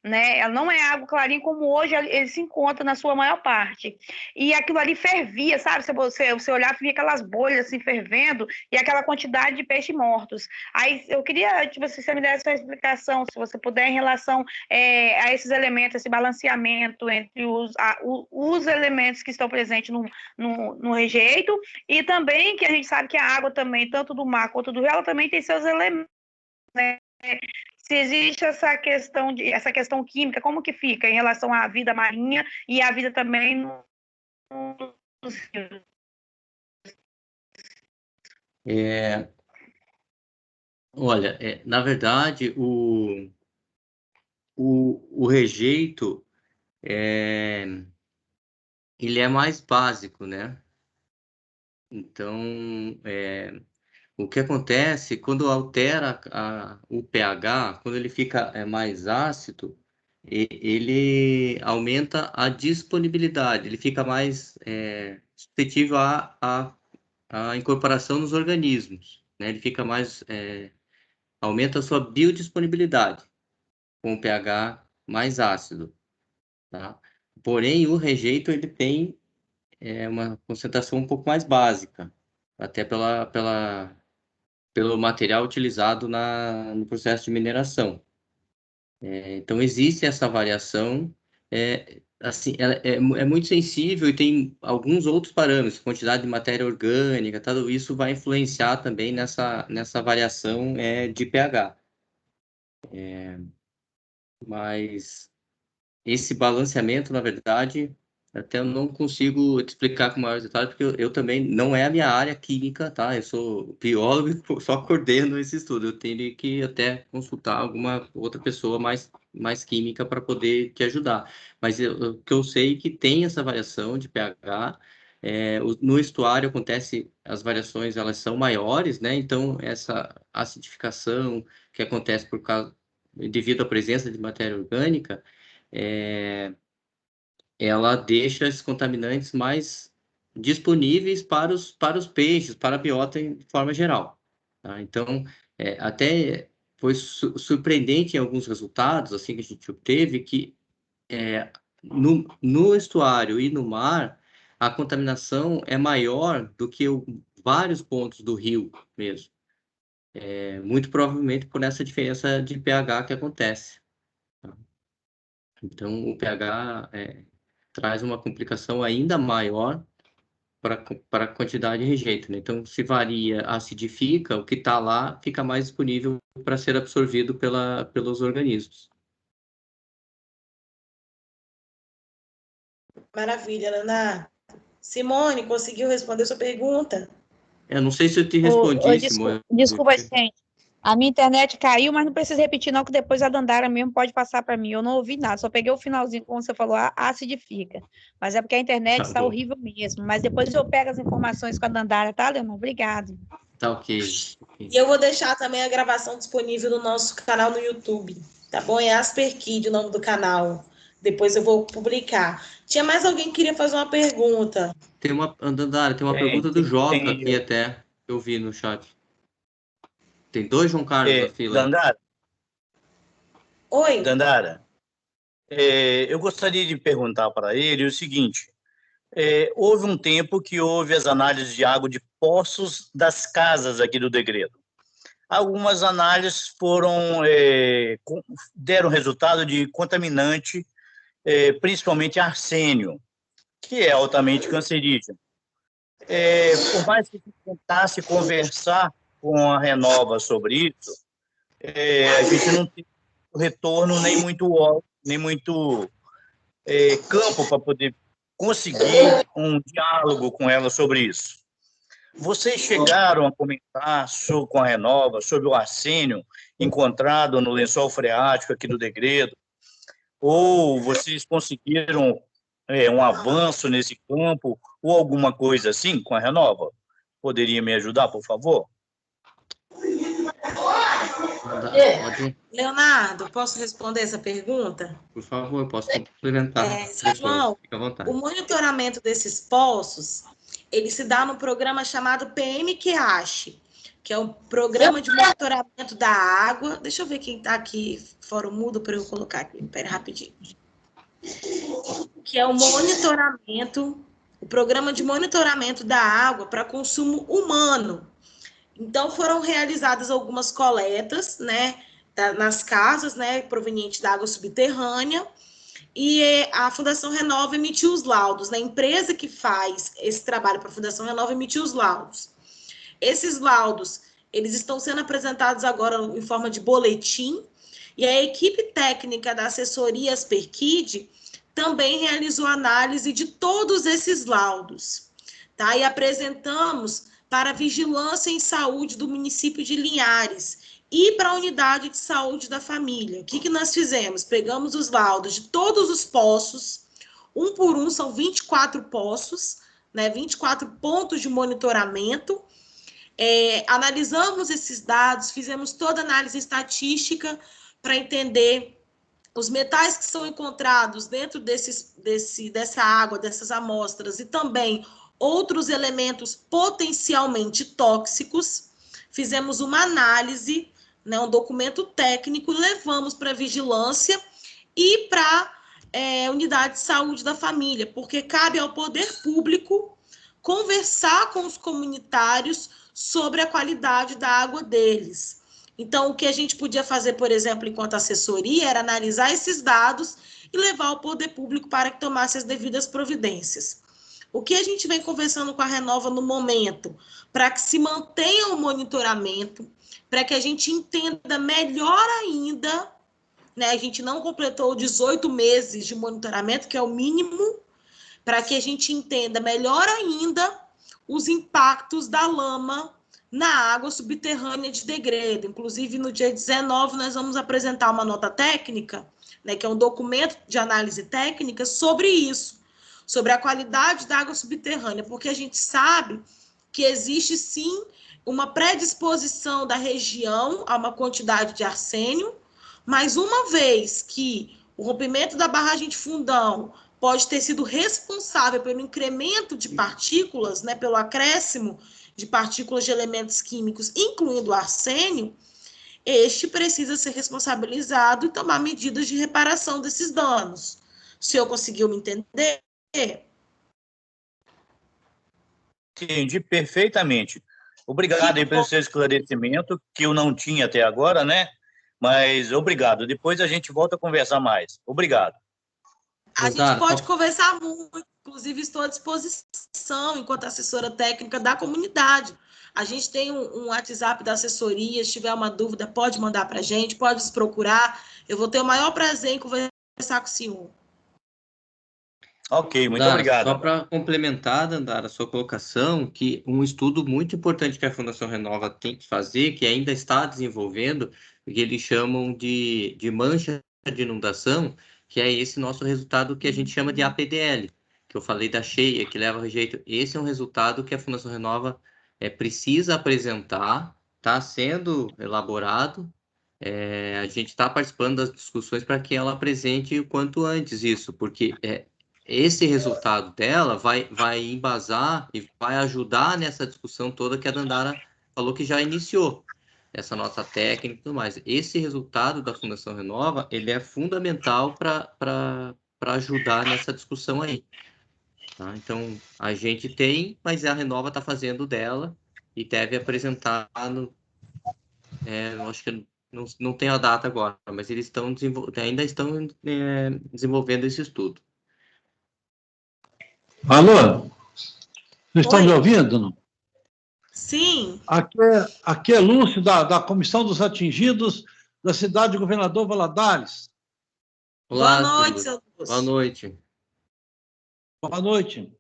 né? Ela não é água clarinha como hoje ele se encontra na sua maior parte. E aquilo ali fervia, sabe? Você olhar, via aquelas bolhas assim fervendo e aquela quantidade de peixes mortos. Aí eu queria, tipo, se você me desse uma explicação, se você puder, em relação a esses elementos, esse balanceamento entre os elementos que estão presentes no rejeito, e também que a gente sabe que a água também, tanto do mar quanto do rio, ela também tem seus elementos, né? Se existe essa questão química, como que fica em relação à vida marinha e à vida também nos rios? Olha, na verdade, o rejeito ele é mais básico, né? Então, o que acontece quando altera o pH, quando ele fica mais ácido, ele aumenta a disponibilidade, ele fica mais suscetível à incorporação nos organismos, né? Ele fica mais, aumenta a sua biodisponibilidade com o pH mais ácido, tá? Porém, o rejeito ele tem uma concentração um pouco mais básica, até pelo material utilizado no processo de mineração. Então, existe essa variação, assim, ela é muito sensível e tem alguns outros parâmetros, quantidade de matéria orgânica, tudo isso vai influenciar também nessa variação de pH. Mas esse balanceamento, na verdade, até eu não consigo te explicar com maiores detalhes, porque eu também, não é a minha área química, tá? Eu sou biólogo e só coordeno esse estudo. Eu tenho que até consultar alguma outra pessoa mais química para poder te ajudar. Mas o que eu sei é que tem essa variação de pH. No estuário acontece, as variações elas são maiores, né? Então, essa acidificação que acontece devido à presença de matéria orgânica, ela deixa esses contaminantes mais disponíveis para os peixes, para a biota de forma geral. Tá? Então, até foi surpreendente em alguns resultados assim que a gente obteve que no estuário e no mar a contaminação é maior do que vários pontos do rio mesmo. Muito provavelmente por essa diferença de pH que acontece. Tá? Então, o pH traz uma complicação ainda maior para a quantidade de rejeito, né? Então, se varia, acidifica, o que está lá fica mais disponível para ser absorvido pelos organismos. Maravilha, Leonardo. Simone, conseguiu responder sua pergunta? Eu não sei se eu te respondi, Simone. Desculpa, gente. A minha internet caiu, mas não precisa repetir, não, que depois a Dandara mesmo pode passar para mim. Eu não ouvi nada, só peguei o finalzinho, como você falou, acidifica. Mas é porque a internet está horrível mesmo. Mas depois eu pego as informações com a Dandara, tá, Leonardo? Obrigado. Tá ok. E eu vou deixar também a gravação disponível no nosso canal no YouTube, tá bom? É Asperkid o nome do canal. Depois eu vou publicar. Tinha mais alguém que queria fazer uma pergunta? Dandara, tem uma pergunta do Joca aqui até, que eu vi no chat. Tem 2 João Carlos na fila. Dandara. Oi. Dandara, eu gostaria de perguntar para ele o seguinte. Houve um tempo que houve as análises de água de poços das casas aqui do Degredo. Algumas análises deram resultado de contaminante, principalmente arsênio, que é altamente cancerígeno. Por mais que tentasse conversar com a Renova sobre isso, a gente não tem retorno nem muito campo para poder conseguir um diálogo com ela sobre isso. Vocês chegaram a comentar com a Renova sobre o arsênio encontrado no lençol freático aqui do Degredo? Ou vocês conseguiram um avanço nesse campo ou alguma coisa assim com a Renova? Poderia me ajudar, por favor? Leonardo, posso responder essa pergunta? Por favor, posso complementar. João, o monitoramento desses poços, ele se dá no programa chamado PMQH, que é um programa de monitoramento da água. Deixa eu ver quem está aqui, fora o mudo, para eu colocar aqui. Espera rapidinho. Que é o programa de monitoramento da água para consumo humano. Então, foram realizadas algumas coletas, né, nas casas, né, provenientes da água subterrânea, e a Fundação Renova emitiu os laudos, né, a empresa que faz esse trabalho para a Fundação Renova emitiu os laudos. Esses laudos, eles estão sendo apresentados agora em forma de boletim, e a equipe técnica da assessoria Asperkid também realizou análise de todos esses laudos, tá? E apresentamos para a Vigilância em Saúde do município de Linhares e para a Unidade de Saúde da Família. O que nós fizemos? Pegamos os laudos de todos os poços, um por um, são 24 poços, né, 24 pontos de monitoramento. Analisamos esses dados, fizemos toda a análise estatística para entender os metais que são encontrados dentro dessa água, dessas amostras, e também outros elementos potencialmente tóxicos. Fizemos uma análise, né, um documento técnico, levamos para a vigilância e para unidade de saúde da família, porque cabe ao poder público conversar com os comunitários sobre a qualidade da água deles. Então, o que a gente podia fazer, por exemplo, enquanto assessoria, era analisar esses dados e levar ao poder público para que tomasse as devidas providências. O que a gente vem conversando com a Renova no momento, para que se mantenha o monitoramento, para que a gente entenda melhor ainda, né? A gente não completou 18 meses de monitoramento, que é o mínimo, para que a gente entenda melhor ainda os impactos da lama na água subterrânea de Degredo. Inclusive, no dia 19, nós vamos apresentar uma nota técnica, né, que é um documento de análise técnica sobre isso, sobre a qualidade da água subterrânea, porque a gente sabe que existe, sim, uma predisposição da região a uma quantidade de arsênio, mas uma vez que o rompimento da barragem de Fundão pode ter sido responsável pelo incremento de partículas, né, pelo acréscimo de partículas de elementos químicos, incluindo o arsênio, este precisa ser responsabilizado e tomar medidas de reparação desses danos. O senhor conseguiu me entender? Entendi perfeitamente. Obrigado aí pelo seu esclarecimento, que eu não tinha até agora, né? Mas obrigado. Depois a gente volta a conversar mais. Obrigado. A gente pode conversar muito, inclusive estou à disposição, enquanto assessora técnica da comunidade. A gente tem um WhatsApp da assessoria, se tiver uma dúvida, pode mandar para a gente, pode nos procurar. Eu vou ter o maior prazer em conversar com o senhor. Ok, muito Dandara, obrigado. Só para complementar, Dandara, a sua colocação, que um estudo muito importante que a Fundação Renova tem que fazer, que ainda está desenvolvendo, que eles chamam de mancha de inundação, que é esse nosso resultado que a gente chama de APDL, que eu falei da cheia, que leva a rejeito. Esse é um resultado que a Fundação Renova precisa apresentar, está sendo elaborado, a gente está participando das discussões para que ela apresente o quanto antes isso, porque esse resultado dela vai embasar e vai ajudar nessa discussão toda que a Dandara falou que já iniciou, essa nossa técnica e tudo mais. Esse resultado da Fundação Renova, ele é fundamental para ajudar nessa discussão aí. Tá? Então, a gente tem, mas a Renova está fazendo dela e deve apresentar eu acho que não tenho a data agora, mas eles ainda estão desenvolvendo esse estudo. Alô? Vocês estão me ouvindo? Não? Sim. Aqui é Lúcio, da Comissão dos Atingidos da cidade de Governador Valadares. Olá, boa noite, seu Lúcio. Boa noite. Boa noite.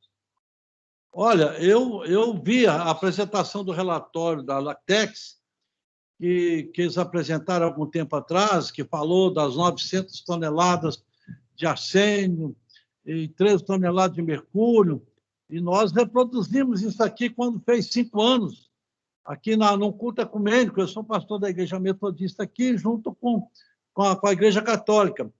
Olha, eu vi a apresentação do relatório da Lactex, que eles apresentaram há algum tempo atrás, que falou das 900 toneladas de arsênio e 13 toneladas de mercúrio, e nós reproduzimos isso aqui quando fez 5 anos, aqui no culto ecumênico. Eu sou pastor da Igreja Metodista aqui, junto com a Igreja Católica.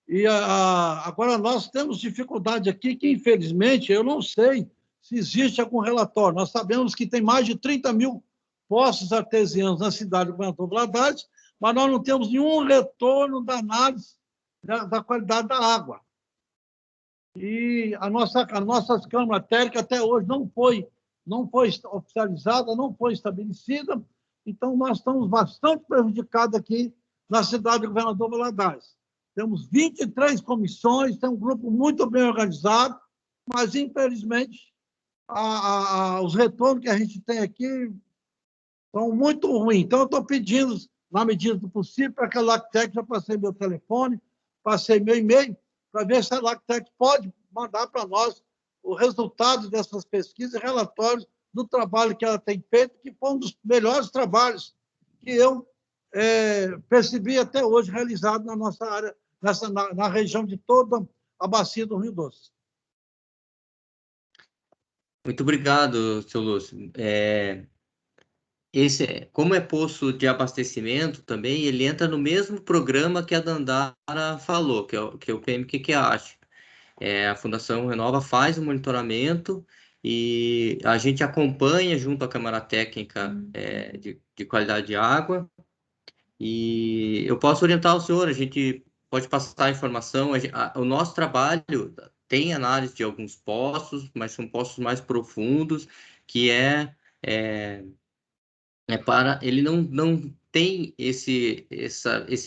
E agora nós temos dificuldade aqui, que infelizmente eu não sei se existe algum relatório. Nós sabemos que tem mais de 30 mil poços artesianos na cidade de Governador Valadares, mas nós não temos nenhum retorno da análise da qualidade da água. E a nossa Câmara Técnica até hoje não foi oficializada, não foi estabelecida, então nós estamos bastante prejudicados aqui na cidade de Governador Valadares. Temos 23 comissões, tem um grupo muito bem organizado, mas, infelizmente, os retornos que a gente tem aqui são muito ruins. Então, eu estou pedindo, na medida do possível, para que a Lactex, já passei meu telefone, passei meu e-mail, para ver se a Lactex pode mandar para nós o resultado dessas pesquisas e relatórios do trabalho que ela tem feito, que foi um dos melhores trabalhos que eu percebi até hoje realizado na nossa área, na região de toda a bacia do Rio Doce. Muito obrigado, seu Lúcio. Como é poço de abastecimento também, ele entra no mesmo programa que a Dandara falou, que é o PMQQH. A Fundação Renova faz o monitoramento e a gente acompanha junto à Câmara Técnica de Qualidade de Água. E eu posso orientar o senhor, a gente pode passar a informação. O nosso trabalho tem análise de alguns poços, mas são poços mais profundos, que para... Ele não tem esse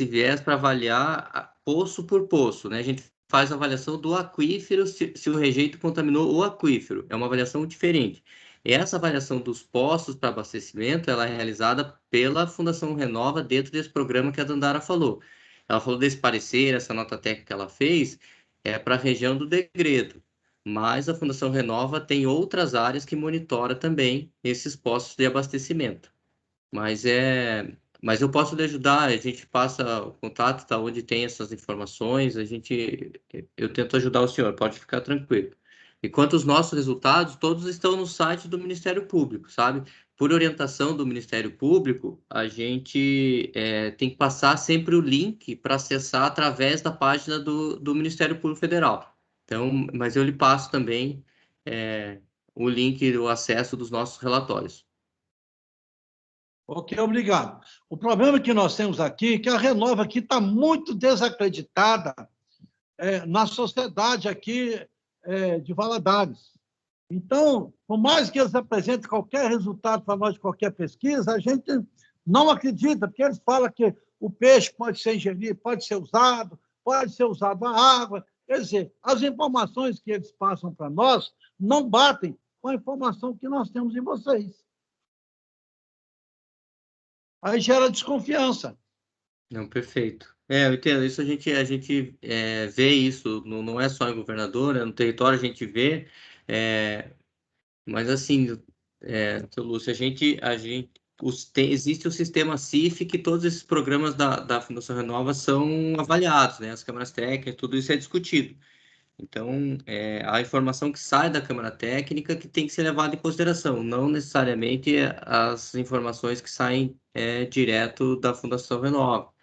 viés para avaliar poço por poço, né? A gente faz a avaliação do aquífero, se o rejeito contaminou o aquífero. É uma avaliação diferente. Essa avaliação dos poços para abastecimento, ela é realizada pela Fundação Renova dentro desse programa que a Dandara falou. Ela falou desse parecer, essa nota técnica que ela fez, para a região do Degredo. Mas a Fundação Renova tem outras áreas que monitora também esses postos de abastecimento. Mas eu posso lhe ajudar, a gente passa o contato, tá, onde tem essas informações, eu tento ajudar o senhor, pode ficar tranquilo. E quanto aos nossos resultados, todos estão no site do Ministério Público, sabe? Por orientação do Ministério Público, a gente tem que passar sempre o link para acessar através da página do Ministério Público Federal. Então, mas eu lhe passo também o link, o acesso dos nossos relatórios. Ok, obrigado. O problema que nós temos aqui é que a Renova aqui está muito desacreditada na sociedade aqui de Valadares. Então, por mais que eles apresentem qualquer resultado para nós de qualquer pesquisa, a gente não acredita, porque eles falam que o peixe pode ser ingerido, pode ser usado a água. Quer dizer, as informações que eles passam para nós não batem com a informação que nós temos em vocês. Aí gera desconfiança. Não, perfeito. Eu entendo. Isso a gente vê isso, não é só em governador, no território a gente vê, mas assim, seu Lúcio, existe o sistema CIF, que todos esses programas da Fundação Renova são avaliados, né? As câmaras técnicas, tudo isso é discutido. Então, a informação que sai da Câmara Técnica que tem que ser levada em consideração, não necessariamente as informações que saem direto da Fundação Renova.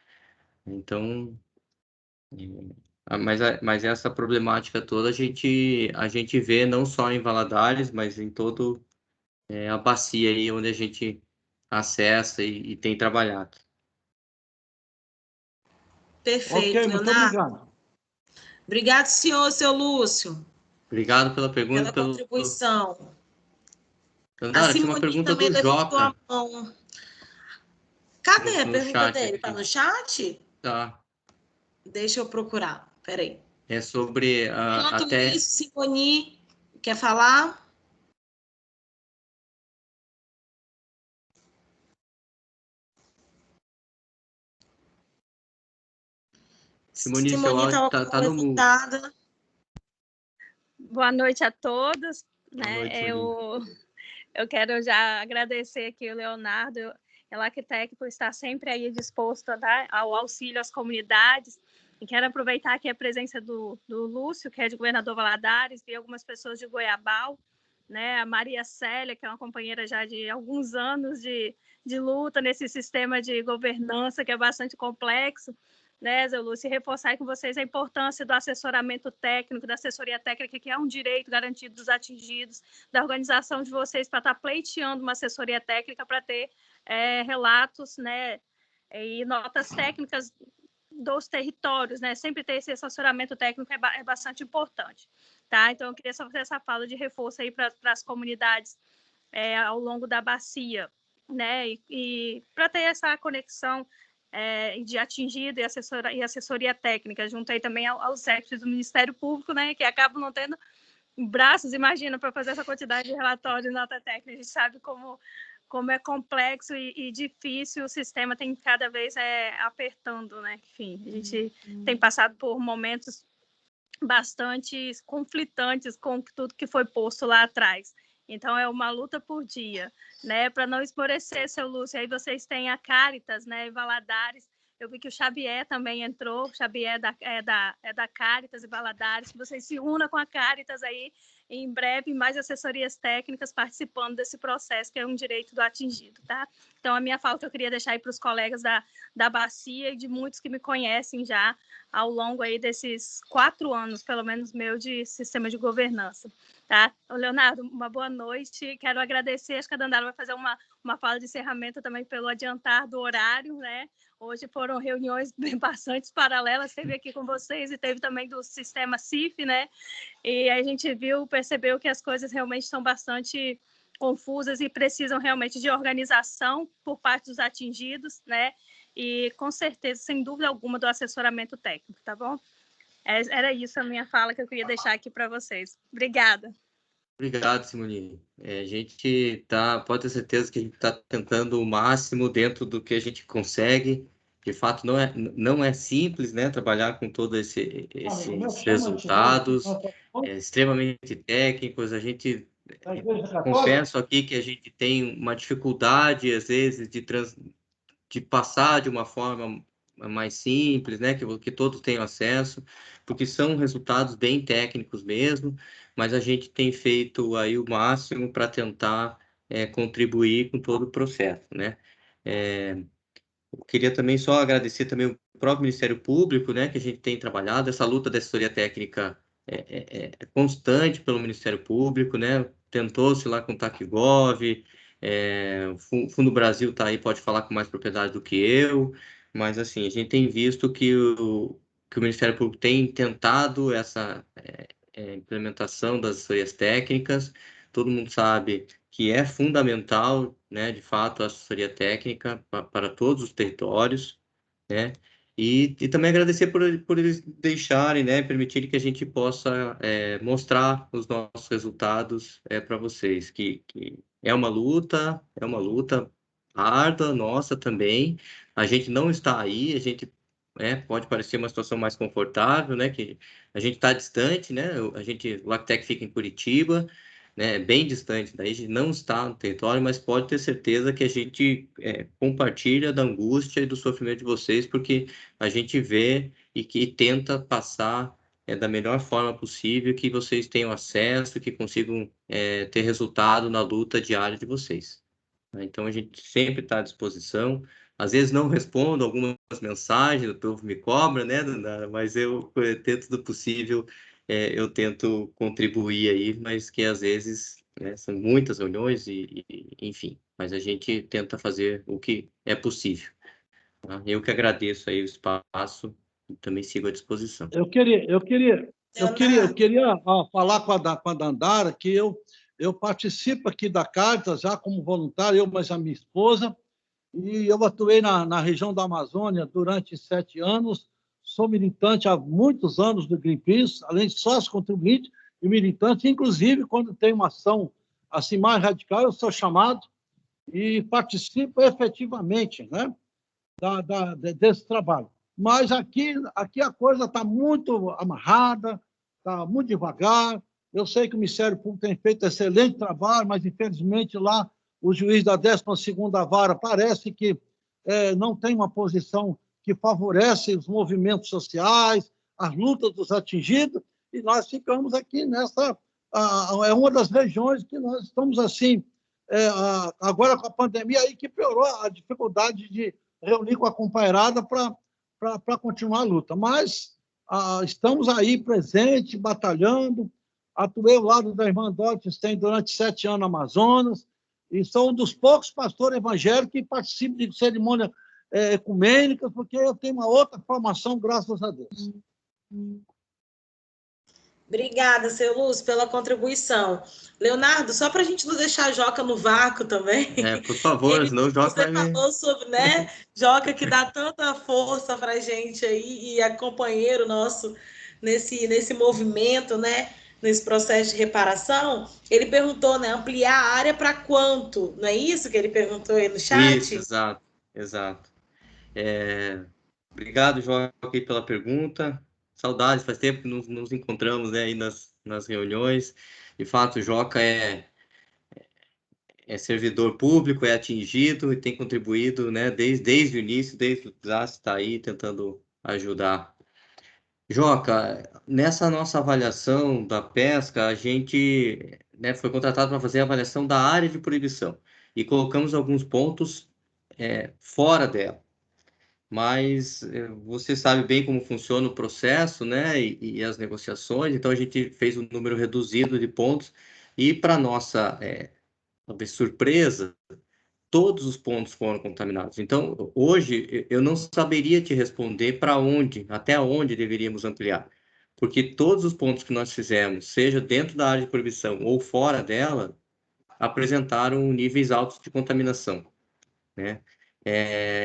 Então, mas essa problemática toda a gente vê não só em Valadares, mas em todo a bacia aí onde a gente acessa e tem trabalhado. Perfeito, Ok, muito obrigado. Obrigado, senhor, seu Lúcio. Obrigado pela pergunta. Pela contribuição. Dandara, tinha uma pergunta do Joca. Cadê a pergunta dele? Está no chat? Tá. Deixa eu procurar. Peraí. É sobre Isso, Simoni, quer falar? Simoni, seu áudio está no mudo. Boa noite a todos. Né? Eu quero já agradecer aqui o Leonardo e a LACTEC por estar sempre aí disposto a dar ao auxílio às comunidades. E quero aproveitar aqui a presença do Lúcio, que é de Governador Valadares, e algumas pessoas de Goiabal, né? A Maria Célia, que é uma companheira já de alguns anos de luta nesse sistema de governança, que é bastante complexo. Né, Zé Lúcio, e reforçar aí com vocês a importância do assessoramento técnico, da assessoria técnica, que é um direito garantido dos atingidos, da organização de vocês para estar pleiteando uma assessoria técnica para ter relatos, né, e notas técnicas dos territórios, né, sempre ter esse assessoramento técnico é bastante importante, tá? Então, eu queria só fazer essa fala de reforço aí para as comunidades ao longo da bacia, né, e para ter essa conexão de atingido e assessoria técnica, junto aí também aos EPs do Ministério Público, né, que acabam não tendo braços, imagina, para fazer essa quantidade de relatórios de nota técnica. A gente sabe como é complexo e difícil, o sistema tem cada vez apertando, né? Enfim, a gente tem passado por momentos bastante conflitantes com tudo que foi posto lá atrás. Então, é uma luta por dia, né? Para não esmorecer, seu Lúcio. Aí vocês têm a Caritas, né? E Valadares. Eu vi que o Xavier também entrou. O Xavier é da Caritas e Valadares. Que vocês se unam com a Caritas aí, em breve, mais assessorias técnicas participando desse processo, que é um direito do atingido, tá? Então, a minha fala que eu queria deixar aí para os colegas da bacia e de muitos que me conhecem já ao longo aí desses 4 anos, pelo menos meu, de sistema de governança. Tá? Leonardo, uma boa noite. Quero agradecer, acho que a Dandara vai fazer uma fala de encerramento também pelo adiantar do horário, né? Hoje foram reuniões bastante paralelas, teve aqui com vocês e teve também do sistema CIF, né? E a gente percebeu que as coisas realmente estão bastante confusas e precisam realmente de organização por parte dos atingidos, né? E com certeza, sem dúvida alguma, do assessoramento técnico, tá bom? Era isso a minha fala que eu queria deixar aqui para vocês. Obrigada. Obrigado, Simone. A gente pode ter certeza que a gente está tentando o máximo dentro do que a gente consegue. De fato, não é simples, né, trabalhar com todos esses resultados extremamente técnicos. A gente confesso aqui que a gente tem uma dificuldade, às vezes, de passar de uma forma mais simples, né, que todos tenham acesso, porque são resultados bem técnicos mesmo, mas a gente tem feito aí o máximo para tentar contribuir com todo o processo, né? Eu queria também só agradecer também o próprio Ministério Público, né, que a gente tem trabalhado, essa luta da assessoria técnica é constante pelo Ministério Público, né? Tentou-se lá com o TACGov, o Fundo Brasil está aí, pode falar com mais propriedade do que eu, mas assim, a gente tem visto que o Ministério Público tem tentado essa implementação das assessorias técnicas. Todo mundo sabe que é fundamental, né, de fato, a assessoria técnica para todos os territórios, né? E também agradecer por eles deixarem, né, permitirem que a gente possa mostrar os nossos resultados para vocês, que é uma luta árdua, nossa também. A gente não está aí, a gente pode parecer uma situação mais confortável, né, que a gente está distante, né, o Lactec fica em Curitiba, né, bem distante daí, a gente não está no território, mas pode ter certeza que a gente compartilha da angústia e do sofrimento de vocês, porque a gente vê e que tenta passar da melhor forma possível, que vocês tenham acesso, que consigam ter resultado na luta diária de vocês. Então, a gente sempre está à disposição. Às vezes não respondo algumas mensagens, o povo me cobra, né, Dandara? Mas eu, dentro do possível, eu tento contribuir aí, mas que às vezes são muitas reuniões enfim, mas a gente tenta fazer o que é possível. Tá? Eu que agradeço aí o espaço e também sigo à disposição. Eu queria falar com a Dandara que eu participo aqui da Caritas já como voluntário, eu mais a minha esposa, e eu atuei na região da Amazônia durante 7 anos, sou militante há muitos anos do Greenpeace, além de sócio contribuinte e militante, inclusive quando tem uma ação assim mais radical, eu sou chamado e participo efetivamente, né, desse trabalho. Mas aqui a coisa está muito amarrada, está muito devagar. Eu sei que o Ministério Público tem feito excelente trabalho, mas, infelizmente, lá o juiz da 12ª Vara parece que não tem uma posição que favorece os movimentos sociais, as lutas dos atingidos, e nós ficamos aqui nessa... É uma das regiões que nós estamos assim, agora com a pandemia, aí que piorou a dificuldade de reunir com a companheirada para continuar a luta. Mas estamos aí presentes, batalhando. Atuei ao lado da irmã Dorothy durante 7 anos no Amazonas, e sou um dos poucos pastores evangélicos que participam de cerimônias ecumênicas, porque eu tenho uma outra formação, graças a Deus. Obrigada, seu Lúcio, pela contribuição. Leonardo, só para a gente não deixar a Joca no vácuo também. Por favor, senão o Joca Você falou sobre, né, Joca, que dá tanta força para a gente aí, e é companheiro nosso nesse movimento, né, nesse processo de reparação. Ele perguntou, né, ampliar a área para quanto? Não é isso que ele perguntou aí no chat? Isso, exato. Obrigado, Joca, pela pergunta. Saudades, faz tempo que nos encontramos, né, aí nas reuniões. De fato, o Joca é servidor público, é atingido e tem contribuído, né, desde o início, desde o desastre, está aí tentando ajudar. Joca, nessa nossa avaliação da pesca, a gente, né, foi contratado para fazer a avaliação da área de proibição e colocamos alguns pontos fora dela. mas você sabe bem como funciona o processo, né, e as negociações, então a gente fez um número reduzido de pontos, e para nossa talvez surpresa, todos os pontos foram contaminados. Então, hoje, eu não saberia te responder para onde, até onde deveríamos ampliar, porque todos os pontos que nós fizemos, seja dentro da área de proibição ou fora dela, apresentaram níveis altos de contaminação, né?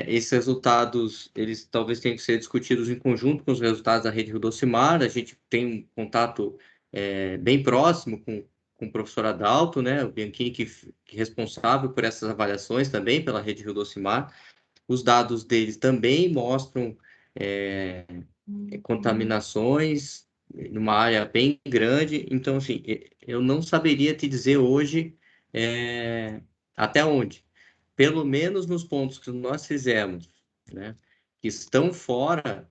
Esses resultados, eles talvez tenham que ser discutidos em conjunto com os resultados da rede Rio Docimar. A gente tem um contato bem próximo com o professor Adalto, né? O Bianchini, que é responsável por essas avaliações também pela rede Rio Docimar. Os dados deles também mostram contaminações numa área bem grande. Então, assim, eu não saberia te dizer hoje até onde. Pelo menos nos pontos que nós fizemos, né, que estão fora,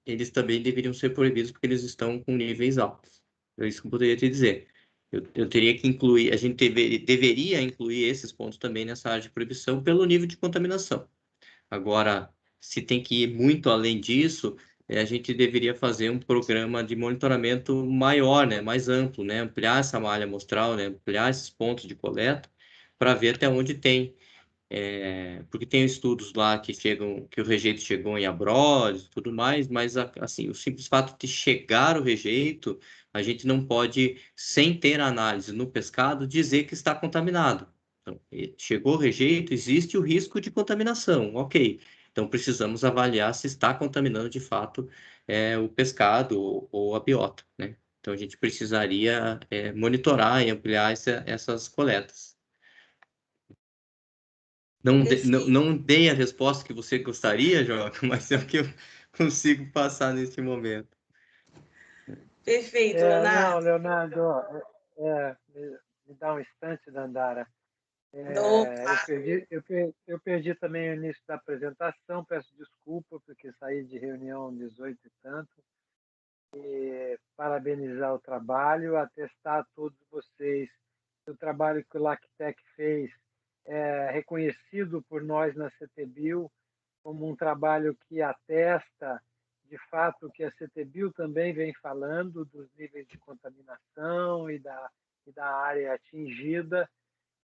eles também deveriam ser proibidos porque eles estão com níveis altos. É isso que eu poderia te dizer. Eu teria que incluir, a gente deveria incluir esses pontos também nessa área de proibição pelo nível de contaminação. Agora, se tem que ir muito além disso, a gente deveria fazer um programa de monitoramento maior, né, mais amplo, né, ampliar essa malha amostral, né, ampliar esses pontos de coleta para ver até onde tem. Porque tem estudos lá que o rejeito chegou em Abrolhos e tudo mais, mas assim, o simples fato de chegar o rejeito, a gente não pode, sem ter análise no pescado, dizer que está contaminado. Então, chegou o rejeito, existe o risco de contaminação, ok. Então, precisamos avaliar se está contaminando de fato o pescado ou a biota, né? Então, a gente precisaria monitorar e ampliar essas coletas. Não dei a resposta que você gostaria, Joca, mas é o que eu consigo passar neste momento. Perfeito, Leonardo. Não, Leonardo, me dá um instante, Dandara. Eu perdi também o início da apresentação, peço desculpa, porque saí de reunião 18 e tanto. E parabenizar o trabalho, atestar a todos vocês que o trabalho que o LACTEC fez é reconhecido por nós na CTBio como um trabalho que atesta, de fato, que a CTBio também vem falando dos níveis de contaminação e da área atingida.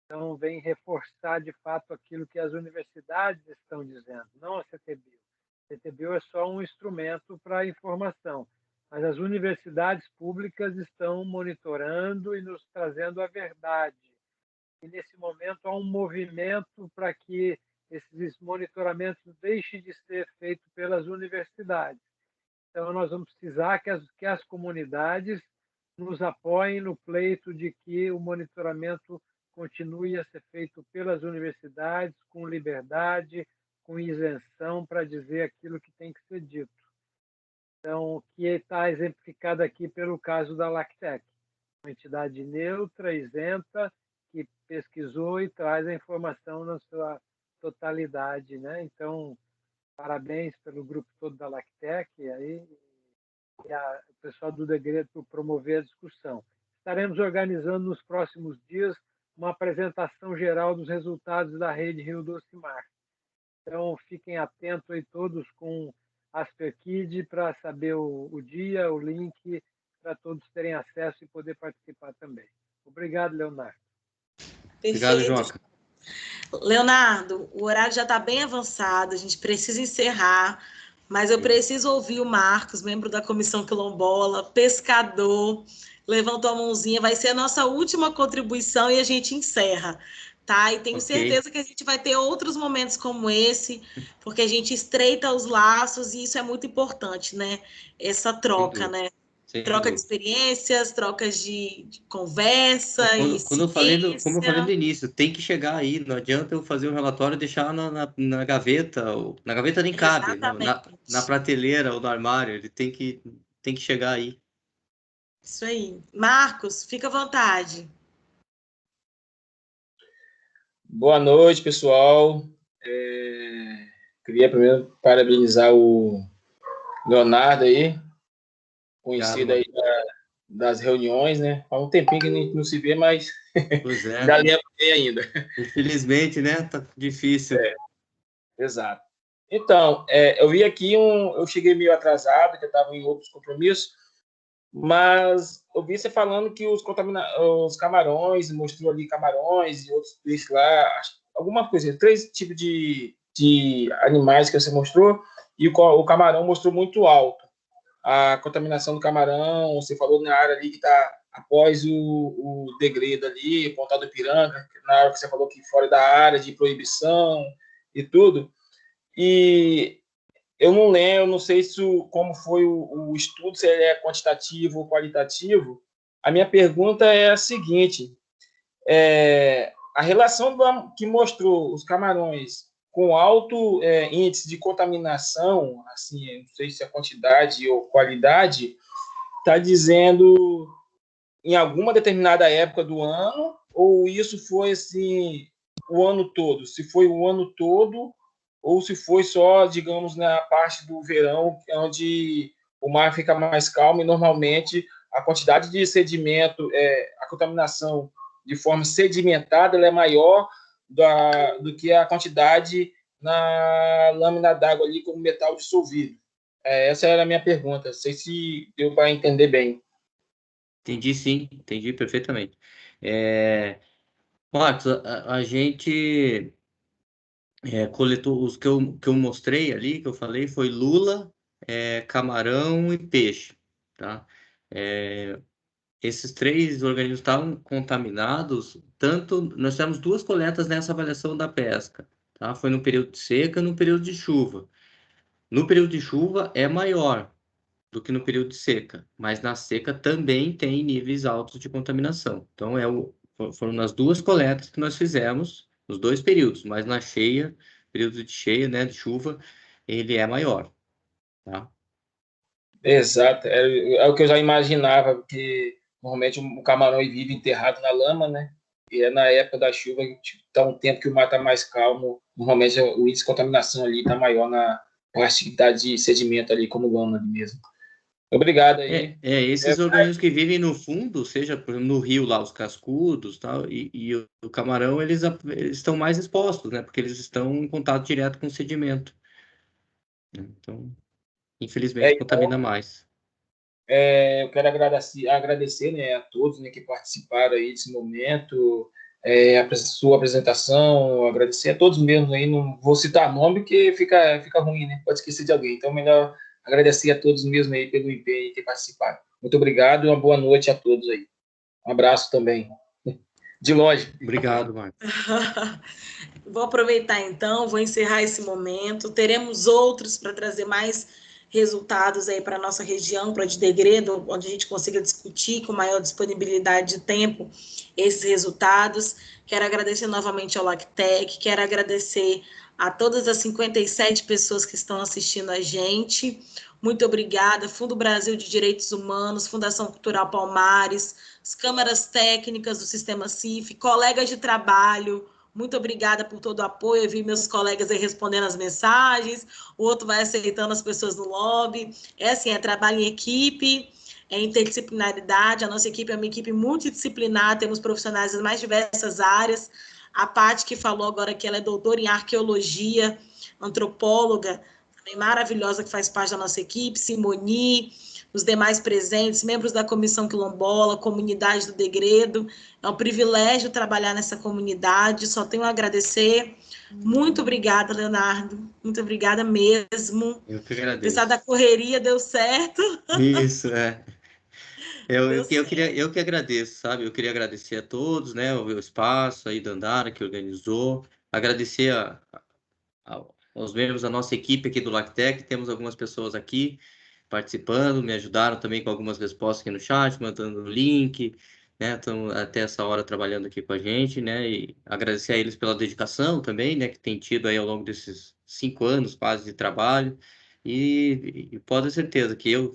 Então, vem reforçar, de fato, aquilo que as universidades estão dizendo, não a CTBio. A CTBio é só um instrumento para informação, mas as universidades públicas estão monitorando e nos trazendo a verdade. E, nesse momento, há um movimento para que esses monitoramentos deixem de ser feitos pelas universidades. Então, nós vamos precisar que as comunidades nos apoiem no pleito de que o monitoramento continue a ser feito pelas universidades, com liberdade, com isenção, para dizer aquilo que tem que ser dito. Então, que está exemplificado aqui pelo caso da LACTEC, uma entidade neutra, isenta, que pesquisou e traz a informação na sua totalidade, né? Então, parabéns pelo grupo todo da LACTEC e o pessoal do Degredo por promover a discussão. Estaremos organizando nos próximos dias uma apresentação geral dos resultados da rede Rio Docimar. Então, fiquem atentos aí todos com AsperKid para saber o dia, o link, para todos terem acesso e poder participar também. Obrigado, Leonardo. Obrigado, Joca. Leonardo, o horário já está bem avançado, a gente precisa encerrar, mas eu preciso ouvir o Marcos, membro da Comissão Quilombola, pescador, levantou a mãozinha, vai ser a nossa última contribuição e a gente encerra, tá? E tenho certeza que a gente vai ter outros momentos como esse, porque a gente estreita os laços e isso é muito importante, né? Essa troca, né? Troca de experiências, trocas de conversa como eu falei no início, tem que chegar aí, não adianta eu fazer um relatório e deixar na gaveta, na gaveta nem cabe, na prateleira ou no armário, ele tem que chegar aí. Isso aí. Marcos, fica à vontade. Boa noite, pessoal. Queria primeiro parabenizar o Leonardo aí, conhecido aí das reuniões, né? Há um tempinho que a gente não se vê, mas ainda lembro bem ainda. Infelizmente, né? Tá difícil. Exato. Então, eu vi aqui eu cheguei meio atrasado, que eu estava em outros compromissos, mas eu vi você falando que os camarões, mostrou ali camarões e outros peixes lá, alguma coisa, 3 tipos de animais que você mostrou, e o camarão mostrou muito alto. A contaminação do camarão, você falou na área ali que está após o degredo ali, Pontal do Ipiranga, na área que você falou que fora da área de proibição e tudo. E eu não lembro, não sei como foi o estudo, se ele é quantitativo ou qualitativo. A minha pergunta é a seguinte: a relação que mostrou os camarões com alto índice de contaminação, assim, não sei se é quantidade ou qualidade, está dizendo em alguma determinada época do ano, ou isso foi assim o ano todo? Se foi o ano todo, ou se foi só, digamos, na parte do verão, onde o mar fica mais calmo e normalmente a quantidade de sedimento, a contaminação de forma sedimentada, ela é maior do que a quantidade na lâmina d'água ali como metal dissolvido. Essa era a minha pergunta. Não sei se deu para entender bem. Entendi, sim. Entendi perfeitamente. Marcos, a gente coletou os que eu mostrei ali, que eu falei, foi lula, camarão e peixe, tá? Esses 3 organismos estavam contaminados, nós tivemos 2 coletas nessa avaliação da pesca, tá? Foi no período de seca e no período de chuva. No período de chuva é maior do que no período de seca, mas na seca também tem níveis altos de contaminação. Então, foram nas 2 coletas que nós fizemos, nos 2 períodos, mas na cheia, período de cheia, né, de chuva, ele é maior, tá? Exato, é o que eu já imaginava, porque normalmente o camarão vive enterrado na lama, né? E é na época da chuva, tá um tempo que o mar está mais calmo, normalmente o índice de contaminação ali está maior na parte que está de sedimento ali, como lama ali mesmo. Obrigado aí. Esses organismos que vivem no fundo, seja por exemplo, no rio lá, os cascudos, tal, e o camarão, eles estão mais expostos, né? Porque eles estão em contato direto com o sedimento. Então, infelizmente, contamina mais. Eu quero agradecer, né, a todos, né, que participaram aí desse momento, a sua apresentação, agradecer a todos mesmo aí, não vou citar nome porque fica ruim, né? Pode esquecer de alguém. Então, melhor agradecer a todos mesmo aí pelo empenho de ter participado. Muito obrigado e uma boa noite a todos aí. Um abraço também. De longe. Obrigado, Marcos. Vou aproveitar então, vou encerrar esse momento. Teremos outros para trazer mais resultados aí para a nossa região, para de Degredo, onde a gente consiga discutir com maior disponibilidade de tempo esses resultados. Quero agradecer novamente ao LACTEC, quero agradecer a todas as 57 pessoas que estão assistindo a gente. Muito obrigada, Fundo Brasil de Direitos Humanos, Fundação Cultural Palmares, as câmaras técnicas do Sistema CIF, colegas de trabalho, muito obrigada por todo o apoio. Eu vi meus colegas aí respondendo as mensagens, o outro vai aceitando as pessoas no lobby. Assim, trabalho em equipe, interdisciplinaridade. A nossa equipe é uma equipe multidisciplinar, temos profissionais das mais diversas áreas. A Paty, que falou agora que ela é doutora em arqueologia, antropóloga, também maravilhosa, que faz parte da nossa equipe, Simoni, os demais presentes, membros da Comissão Quilombola, comunidade do Degredo. É um privilégio trabalhar nessa comunidade, só tenho a agradecer. Muito obrigada, Leonardo. Muito obrigada mesmo. Eu que agradeço. Apesar da correria, deu certo. Isso, Eu que agradeço, sabe? Eu queria agradecer a todos, né? O espaço aí da Andara, que organizou. Agradecer aos membros da nossa equipe aqui do LACTEC. Temos algumas pessoas aqui participando, me ajudaram também com algumas respostas aqui no chat, mandando o link, né? Estão até essa hora trabalhando aqui com a gente, né? E agradecer a eles pela dedicação também, né? Que tem tido aí ao longo desses 5 anos quase de trabalho. E pode ter certeza que eu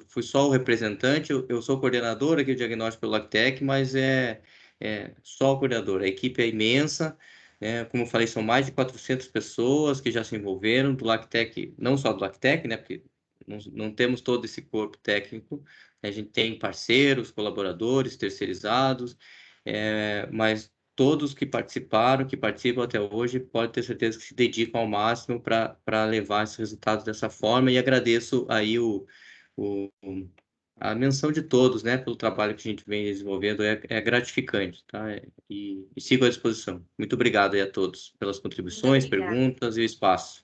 fui só o representante, eu sou o coordenador aqui do diagnóstico pelo LACTEC, mas é só o coordenador. A equipe é imensa, né? Como eu falei, são mais de 400 pessoas que já se envolveram do LACTEC, não só do LACTEC, né? Porque não temos todo esse corpo técnico, a gente tem parceiros, colaboradores, terceirizados, mas todos que participaram, que participam até hoje, pode ter certeza que se dedicam ao máximo para levar esses resultados dessa forma, e agradeço aí a menção de todos, né, pelo trabalho que a gente vem desenvolvendo, é gratificante, tá? E sigo à disposição. Muito obrigado aí a todos pelas contribuições, perguntas e o espaço.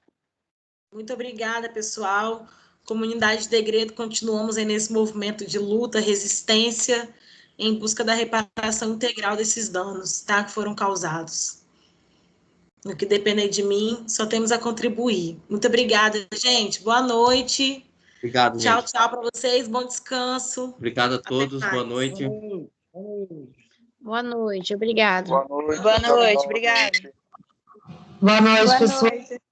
Muito obrigada, pessoal. Comunidade de Degredo, continuamos aí nesse movimento de luta, resistência, em busca da reparação integral desses danos, tá, que foram causados. No que depender de mim, só temos a contribuir. Muito obrigada, gente. Boa noite. Obrigado, tchau, gente. Tchau para vocês. Bom descanso. Obrigado a todos. Boa noite. Boa noite. Obrigado. Boa noite. Boa noite. Obrigado. Boa noite, Boa pessoal. noite.